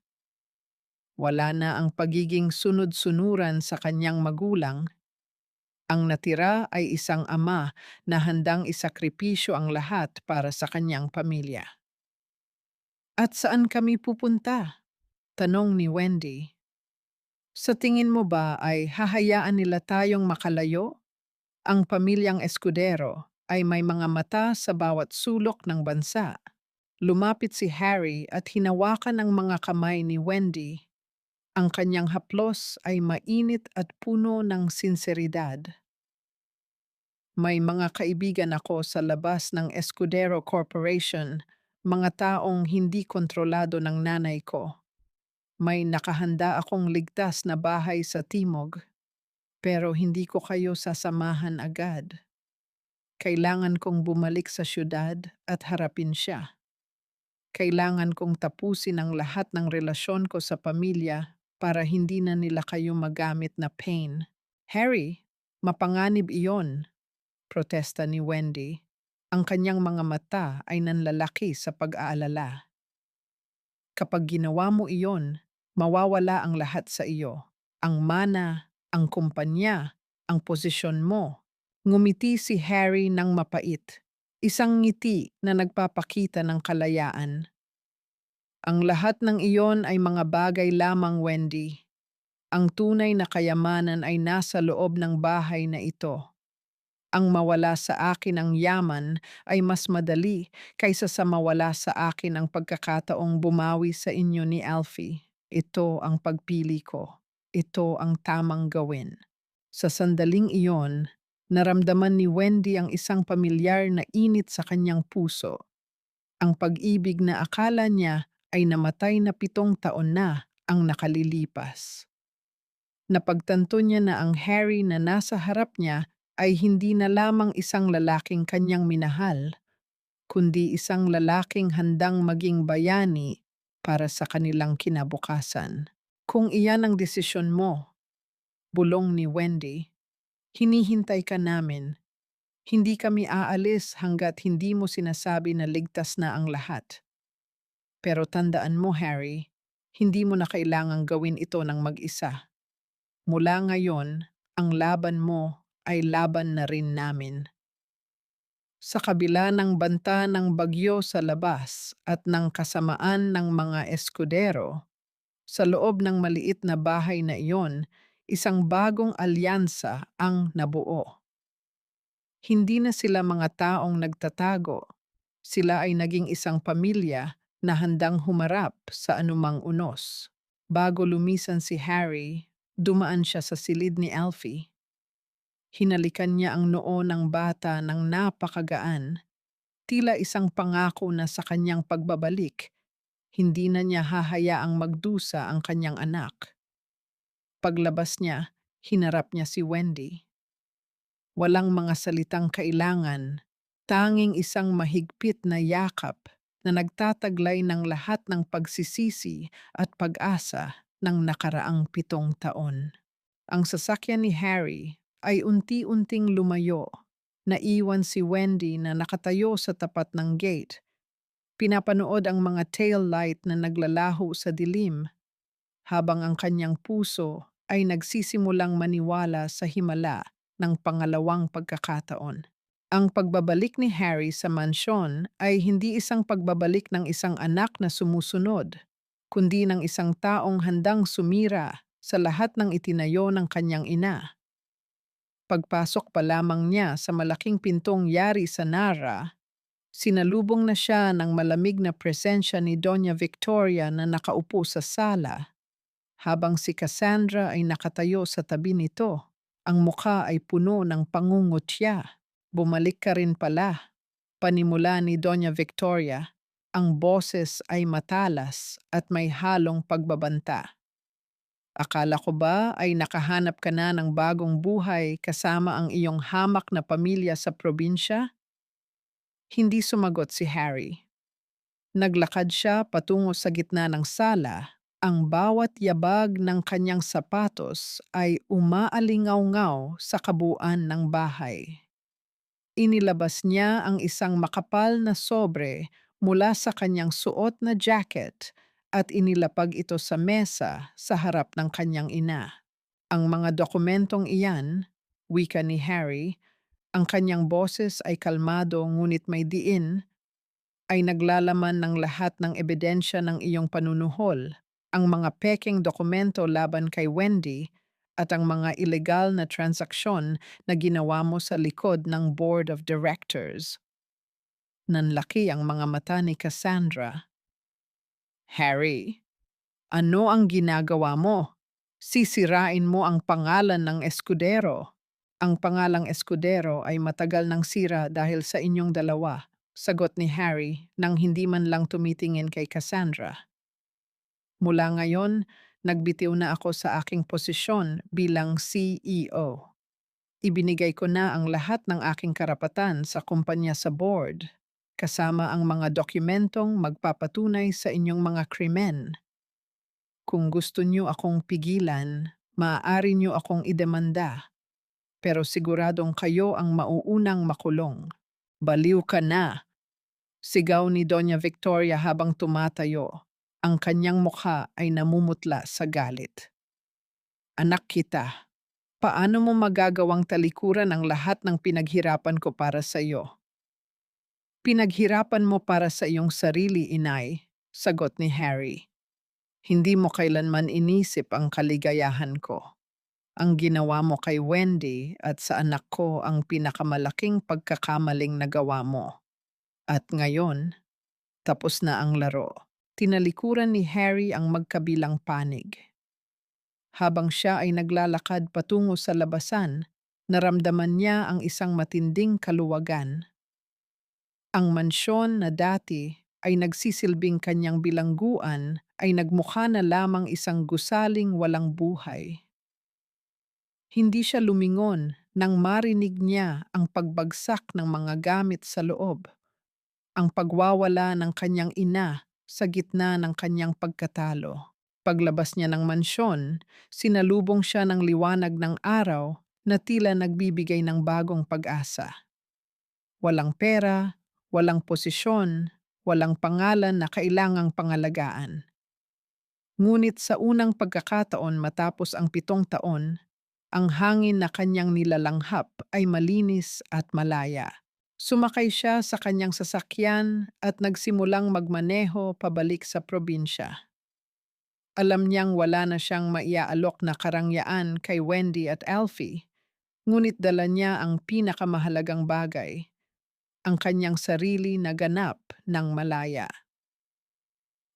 Wala na ang pagiging sunod-sunuran sa kanyang magulang. Ang natira ay isang ama na handang isakripisyo ang lahat para sa kanyang pamilya. At saan kami pupunta? Tanong ni Wendy. Sa tingin mo ba ay hahayaan nila tayong makalayo? Ang pamilyang Escudero ay may mga mata sa bawat sulok ng bansa. Lumapit si Harry at hinawakan ang mga kamay ni Wendy. Ang kanyang haplos ay mainit at puno ng sinseridad. May mga kaibigan ako sa labas ng Escudero Corporation, mga taong hindi kontrolado ng nanay ko. May nakahanda akong ligtas na bahay sa Timog, pero hindi ko kayo sasamahan agad. Kailangan kong bumalik sa syudad at harapin siya. Kailangan kong tapusin ang lahat ng relasyon ko sa pamilya para hindi na nila kayo magamit na pain. Harry, mapanganib iyon, protesta ni Wendy. Ang kanyang mga mata ay nanlalaki sa pag-aalala. Kapag ginawa mo iyon, mawawala ang lahat sa iyo. Ang mana, ang kumpanya, ang posisyon mo. Ngumiti si Harry ng mapait. Isang ngiti na nagpapakita ng kalayaan. Ang lahat ng iyon ay mga bagay lamang, Wendy. Ang tunay na kayamanan ay nasa loob ng bahay na ito. Ang mawala sa akin ang yaman ay mas madali kaysa sa mawala sa akin ang pagkakataong bumawi sa inyo ni Alfie. Ito ang pagpili ko. Ito ang tamang gawin. Sa sandaling iyon, naramdaman ni Wendy ang isang pamilyar na init sa kanyang puso. Ang pag-ibig na akala niya ay namatay na 7 taon na ang nakalilipas. Napagtanto niya na ang Harry na nasa harap niya ay hindi na lamang isang lalaking kanyang minahal, kundi isang lalaking handang maging bayani para sa kanilang kinabukasan. Kung iyan ang desisyon mo, bulong ni Wendy, hinihintay ka namin. Hindi kami aalis hanggat hindi mo sinasabi na ligtas na ang lahat. Pero tandaan mo, Harry, hindi mo na kailangang gawin ito ng mag-isa. Mula ngayon, ang laban mo ay laban na rin namin. Sa kabila ng banta ng bagyo sa labas at ng kasamaan ng mga eskudero, sa loob ng maliit na bahay na iyon, isang bagong alyansa ang nabuo. Hindi na sila mga taong nagtatago. Sila ay naging isang pamilya na handang humarap sa anumang unos. Bago lumisan si Harry, dumaan siya sa silid ni Alfie. Hinalikan niya ang noo ng bata ng napakagaan, tila isang pangako na sa kanyang pagbabalik, hindi na niya hahayaang magdusa ang kanyang anak. Paglabas niya, hinarap niya si Wendy. Walang mga salitang kailangan, tanging isang mahigpit na yakap na nagtataglay ng lahat ng pagsisisi at pag-asa ng nakaraang 7 taon. Ang sasakyan ni Harry ay unti-unting lumayo. Naiwan si Wendy na nakatayo sa tapat ng gate. Pinapanood ang mga tail light na naglalaho sa dilim habang ang kanyang puso ay nagsisimulang maniwala sa himala ng pangalawang pagkakataon. Ang pagbabalik ni Harry sa mansyon ay hindi isang pagbabalik ng isang anak na sumusunod, kundi ng isang taong handang sumira sa lahat ng itinayo ng kanyang ina. Pagpasok pa lamang niya sa malaking pintong yari sa Nara, sinalubong na siya ng malamig na presensya ni Doña Victoria na nakaupo sa sala, habang si Cassandra ay nakatayo sa tabi nito. Ang mukha ay puno ng pangungutya. Bumalik ka rin pala, panimula ni Doña Victoria. Ang boses ay matalas at may halong pagbabanta. Akala ko ba ay nakahanap ka na ng bagong buhay kasama ang iyong hamak na pamilya sa probinsya? Hindi sumagot si Harry. Naglakad siya patungo sa gitna ng sala. Ang bawat yabag ng kanyang sapatos ay umaalingaw-ngaw sa kabuuan ng bahay. Inilabas niya ang isang makapal na sobre mula sa kanyang suot na jacket at inilapag ito sa mesa sa harap ng kanyang ina. Ang mga dokumentong iyan, wika ni Harry, ang kanyang boses ay kalmado ngunit may diin, ay naglalaman ng lahat ng ebidensya ng iyong panunuhol, ang mga pekeng dokumento laban kay Wendy at ang mga ilegal na transaksyon na ginawa mo sa likod ng Board of Directors. Nanlaki ang mga mata ni Cassandra. Harry, ano ang ginagawa mo? Sisirain mo ang pangalan ng Escudero. Ang pangalang Escudero ay matagal nang sira dahil sa inyong dalawa, sagot ni Harry nang hindi man lang tumitingin kay Cassandra. Mula ngayon, nagbitiw na ako sa aking posisyon bilang CEO. Ibinigay ko na ang lahat ng aking karapatan sa kumpanya sa board, kasama ang mga dokumentong magpapatunay sa inyong mga krimen. Kung gusto niyo akong pigilan, maaari niyo akong idemanda, pero siguradong kayo ang mauunang makulong. Baliw ka na! Sigaw ni Doña Victoria habang tumatayo. Ang kanyang mukha ay namumutla sa galit. Anak kita, paano mo magagawang talikuran ang lahat ng pinaghirapan ko para sa iyo? Pinaghirapan mo para sa iyong sarili, inay, sagot ni Harry. Hindi mo kailanman inisip ang kaligayahan ko. Ang ginawa mo kay Wendy at sa anak ko ang pinakamalaking pagkakamaling nagawa mo. At ngayon, tapos na ang laro. Tinalikuran ni Harry ang magkabilang panig. Habang siya ay naglalakad patungo sa labasan, naramdaman niya ang isang matinding kaluwagan. Ang mansyon na dati ay nagsisilbing kanyang bilangguan ay nagmukha na lamang isang gusaling walang buhay. Hindi siya lumingon nang marinig niya ang pagbagsak ng mga gamit sa loob, ang pagwawala ng kanyang ina sa gitna ng kanyang pagkatalo. Paglabas niya ng mansyon, sinalubong siya ng liwanag ng araw na tila nagbibigay ng bagong pag-asa. Walang pera, walang posisyon, walang pangalan na kailangang pangalagaan. Ngunit sa unang pagkakataon matapos ang 7 taon, ang hangin na kanyang nilalanghap ay malinis at malaya. Sumakay siya sa kanyang sasakyan at nagsimulang magmaneho pabalik sa probinsya. Alam niyang wala na siyang maiaalok na karangyaan kay Wendy at Alfie, ngunit dala niya ang pinakamahalagang bagay, ang kanyang sarili na ganap ng malaya.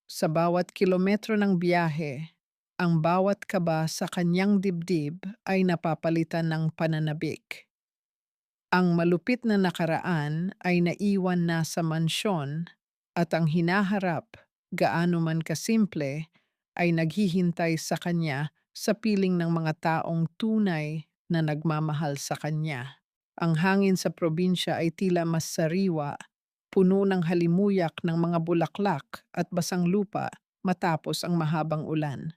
Sa bawat kilometro ng biyahe, ang bawat kaba sa kanyang dibdib ay napapalitan ng pananabik. Ang malupit na nakaraan ay naiwan na sa mansyon at ang hinaharap, gaano man kasimple, ay naghihintay sa kanya sa piling ng mga taong tunay na nagmamahal sa kanya. Ang hangin sa probinsya ay tila mas sariwa, puno ng halimuyak ng mga bulaklak at basang lupa matapos ang mahabang ulan.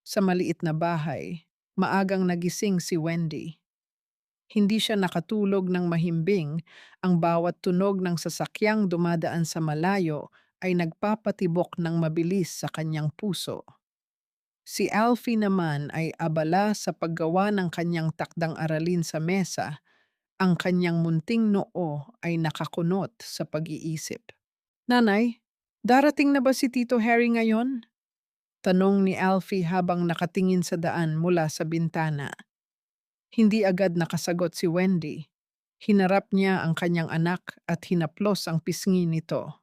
Sa maliit na bahay, maagang nagising si Wendy. Hindi siya nakatulog ng mahimbing, ang bawat tunog ng sasakyang dumadaan sa malayo ay nagpapatibok ng mabilis sa kanyang puso. Si Alfie naman ay abala sa paggawa ng kanyang takdang aralin sa mesa, ang kanyang munting noo ay nakakunot sa pag-iisip. Nanay, darating na ba si Tito Harry ngayon? Tanong ni Alfie habang nakatingin sa daan mula sa bintana. Hindi agad nakasagot si Wendy. Hinarap niya ang kanyang anak at hinaplos ang pisngi nito.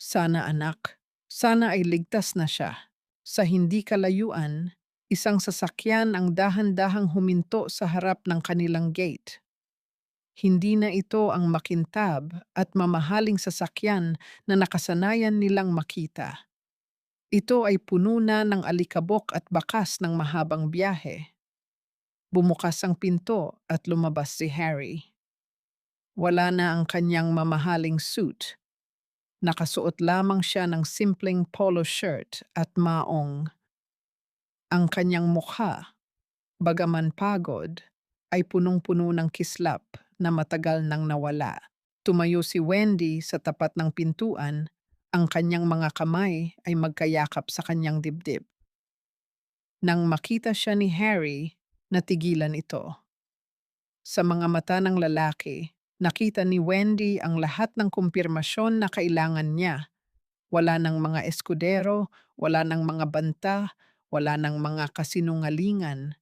Sana anak, sana ay ligtas na siya. Sa hindi kalayuan, isang sasakyan ang dahan-dahang huminto sa harap ng kanilang gate. Hindi na ito ang makintab at mamahaling sasakyan na nakasanayan nilang makita. Ito ay puno na ng alikabok at bakas ng mahabang biyahe. Bumukas ang pinto at lumabas si Harry. Wala na ang kanyang mamahaling suit. Nakasuot lamang siya ng simpleng polo shirt at maong. Ang kanyang mukha, bagaman pagod, ay punong-puno ng kislap na matagal nang nawala. Tumayo si Wendy sa tapat ng pintuan, ang kanyang mga kamay ay magkayakap sa kanyang dibdib. Nang makita siya ni Harry, natigilan ito. Sa mga mata ng lalaki, nakita ni Wendy ang lahat ng kumpirmasyon na kailangan niya. Wala ng mga eskudero, wala ng mga banta, wala ng mga kasinungalingan.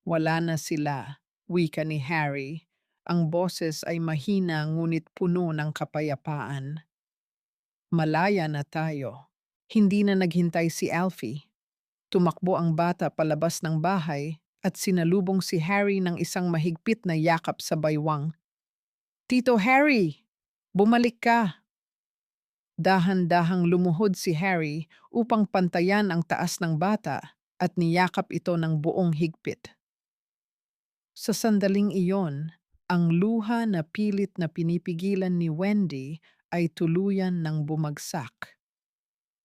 Wala na sila, wika ni Harry. Ang boses ay mahina ngunit puno ng kapayapaan. Malaya na tayo. Hindi na naghintay si Alfie. Tumakbo ang bata palabas ng bahay at sinalubong si Harry ng isang mahigpit na yakap sa baywang. Tito Harry! Bumalik ka! Dahan-dahang lumuhod si Harry upang pantayan ang taas ng bata at niyakap ito ng buong higpit. Sa sandaling iyon, ang luha na pilit na pinipigilan ni Wendy ay tuluyan ng bumagsak.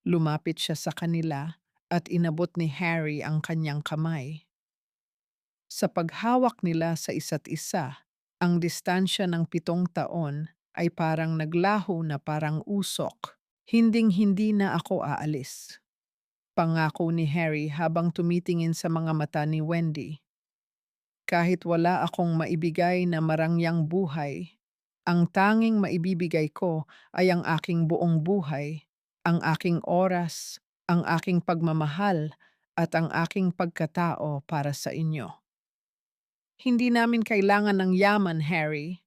Lumapit siya sa kanila at inabot ni Harry ang kanyang kamay. Sa paghawak nila sa isa't isa, ang distansya ng 7 taon ay parang naglaho na parang usok. Hinding-hindi na ako aalis. Pangako ni Harry habang tumitingin sa mga mata ni Wendy. Kahit wala akong maibigay na marangyang buhay, ang tanging maibibigay ko ay ang aking buong buhay, ang aking oras, ang aking pagmamahal, at ang aking pagkatao para sa inyo. Hindi namin kailangan ng yaman, Harry,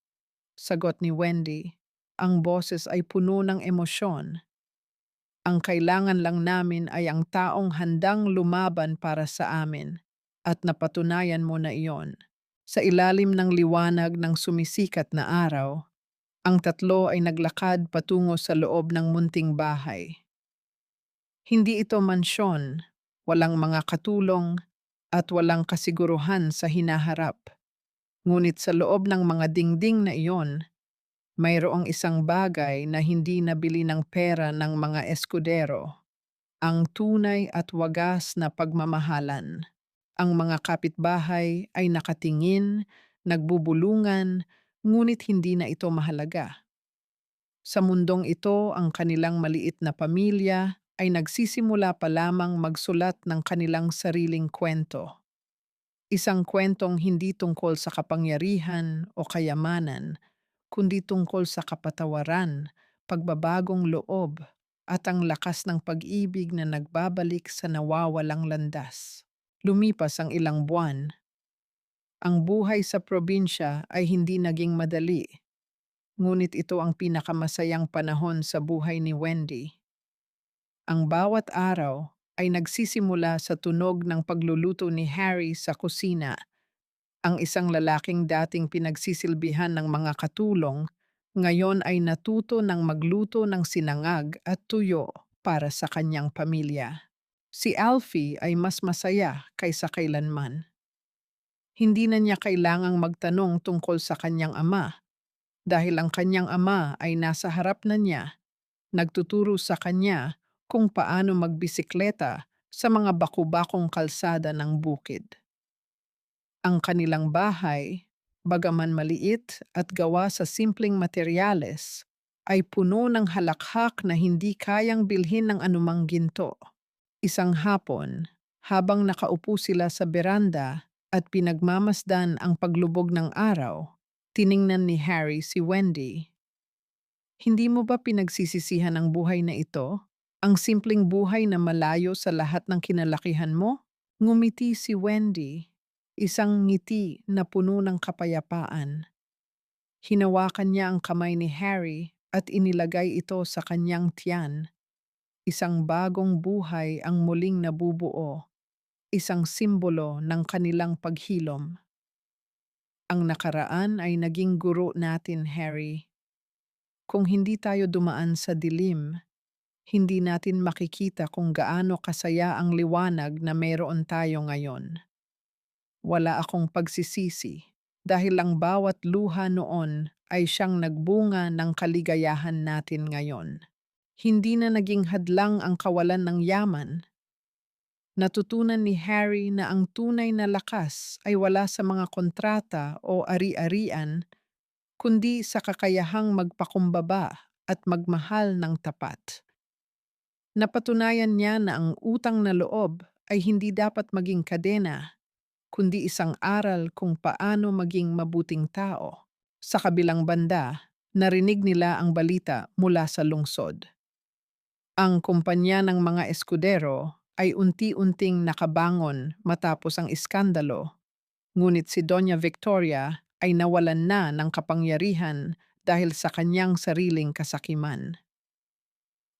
sagot ni Wendy. Ang boses ay puno ng emosyon. Ang kailangan lang namin ay ang taong handang lumaban para sa amin at napatunayan mo na iyon. Sa ilalim ng liwanag ng sumisikat na araw, ang tatlo ay naglakad patungo sa loob ng munting bahay. Hindi ito mansyon, walang mga katulong, at walang kasiguruhan sa hinaharap. Ngunit sa loob ng mga dingding na iyon, mayroong isang bagay na hindi nabili ng pera ng mga eskudero, ang tunay at wagas na pagmamahalan. Ang mga kapitbahay ay nakatingin, nagbubulungan, ngunit hindi na ito mahalaga. Sa mundong ito, ang kanilang maliit na pamilya ay nagsisimula pa lamang magsulat ng kanilang sariling kwento. Isang kwentong hindi tungkol sa kapangyarihan o kayamanan, kundi tungkol sa kapatawaran, pagbabagong loob, at ang lakas ng pag-ibig na nagbabalik sa nawawalang landas. Lumipas ang ilang buwan, ang buhay sa probinsya ay hindi naging madali, ngunit ito ang pinakamasayang panahon sa buhay ni Wendy. Ang bawat araw ay nagsisimula sa tunog ng pagluluto ni Harry sa kusina, ang isang lalaking dating pinagsisilbihan ng mga katulong, ngayon ay natuto ng magluto ng sinangag at tuyo para sa kanyang pamilya. Si Alfie ay mas masaya kaysa kailanman. Hindi na niya kailangang magtanong tungkol sa kanyang ama dahil ang kanyang ama ay nasa harap na niya, nagtuturo sa kanya kung paano magbisikleta sa mga bakubakong kalsada ng bukid. Ang kanilang bahay, bagaman maliit at gawa sa simpleng materyales, ay puno ng halakhak na hindi kayang bilhin ng anumang ginto. Isang hapon, habang nakaupo sila sa beranda at pinagmamasdan ang paglubog ng araw, tiningnan ni Harry si Wendy. Hindi mo ba pinagsisisihan ang buhay na ito? Ang simpleng buhay na malayo sa lahat ng kinalakihan mo? Ngumiti si Wendy, isang ngiti na puno ng kapayapaan. Hinawakan niya ang kamay ni Harry at inilagay ito sa kanyang tiyan. Isang bagong buhay ang muling nabubuo, isang simbolo ng kanilang paghilom. Ang nakaraan ay naging guro natin, Harry. Kung hindi tayo dumaan sa dilim, hindi natin makikita kung gaano kasaya ang liwanag na mayroon tayo ngayon. Wala akong pagsisisi dahil ang bawat luha noon ay siyang nagbunga ng kaligayahan natin ngayon. Hindi na naging hadlang ang kawalan ng yaman. Natutunan ni Harry na ang tunay na lakas ay wala sa mga kontrata o ari-arian, kundi sa kakayahang magpakumbaba at magmahal ng tapat. Napatunayan niya na ang utang na loob ay hindi dapat maging kadena, kundi isang aral kung paano maging mabuting tao. Sa kabilang banda, narinig nila ang balita mula sa lungsod. Ang kumpanya ng mga eskudero ay unti-unting nakabangon matapos ang iskandalo, ngunit si Doña Victoria ay nawalan na ng kapangyarihan dahil sa kanyang sariling kasakiman.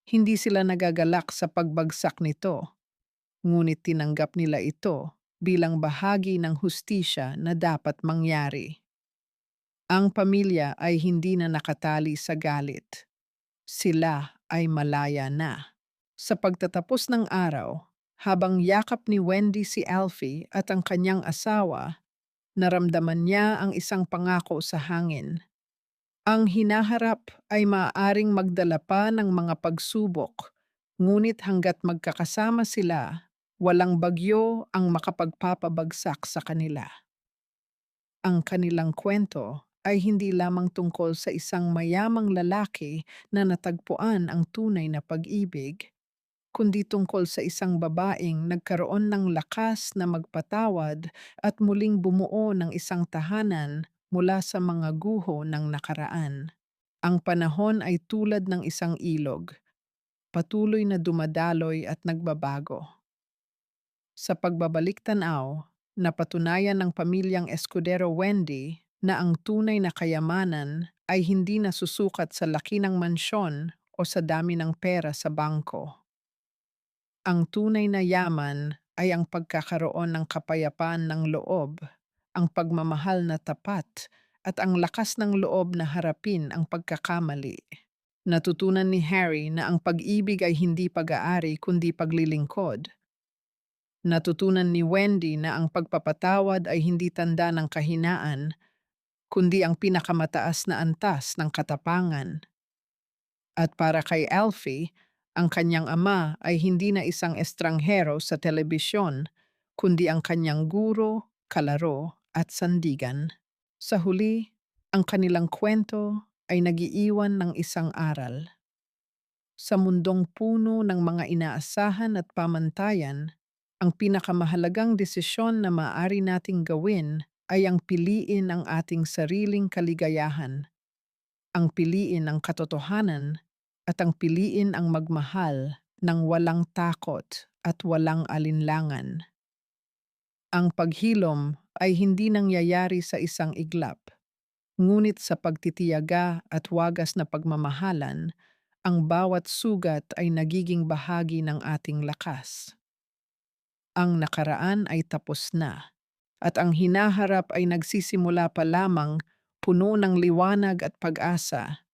Hindi sila nagagalak sa pagbagsak nito, ngunit tinanggap nila ito bilang bahagi ng hustisya na dapat mangyari. Ang pamilya ay hindi na nakatali sa galit. Sila ay malaya na. Sa pagtatapos ng araw, habang yakap ni Wendy si Alfie at ang kanyang asawa, naramdaman niya ang isang pangako sa hangin. Ang hinaharap ay maaaring magdala pa ng mga pagsubok, ngunit hanggat magkakasama sila, walang bagyo ang makapagpapabagsak sa kanila. Ang kanilang kwento ay hindi lamang tungkol sa isang mayamang lalaki na natagpuan ang tunay na pag-ibig, kundi tungkol sa isang babaeng nagkaroon ng lakas na magpatawad at muling bumuo ng isang tahanan mula sa mga guho ng nakaraan. Ang panahon ay tulad ng isang ilog, patuloy na dumadaloy at nagbabago. Sa pagbabalik-tanaw, napatunayan ng pamilyang Escudero Wendy na ang tunay na kayamanan ay hindi nasusukat sa laki ng mansyon o sa dami ng pera sa bangko. Ang tunay na yaman ay ang pagkakaroon ng kapayapaan ng loob, ang pagmamahal na tapat, at ang lakas ng loob na harapin ang pagkakamali. Natutunan ni Harry na ang pag-ibig ay hindi pag-aari kundi paglilingkod. Natutunan ni Wendy na ang pagpapatawad ay hindi tanda ng kahinaan, kundi ang pinakamataas na antas ng katapangan. At para kay Alfie, ang kanyang ama ay hindi na isang estranghero sa telebisyon, kundi ang kanyang guro, kalaro at sandigan. Sa huli, ang kanilang kwento ay nagiiwan ng isang aral. Sa mundong puno ng mga inaasahan at pamantayan, ang pinakamahalagang desisyon na maaari nating gawin ay ang piliin ang ating sariling kaligayahan, ang piliin ang katotohanan, at ang piliin ang magmahal ng walang takot at walang alinlangan. Ang paghilom ay hindi nangyayari sa isang iglap, ngunit sa pagtitiyaga at wagas na pagmamahalan, ang bawat sugat ay nagiging bahagi ng ating lakas. Ang nakaraan ay tapos na, at ang hinaharap ay nagsisimula pa lamang, puno ng liwanag at pag-asa.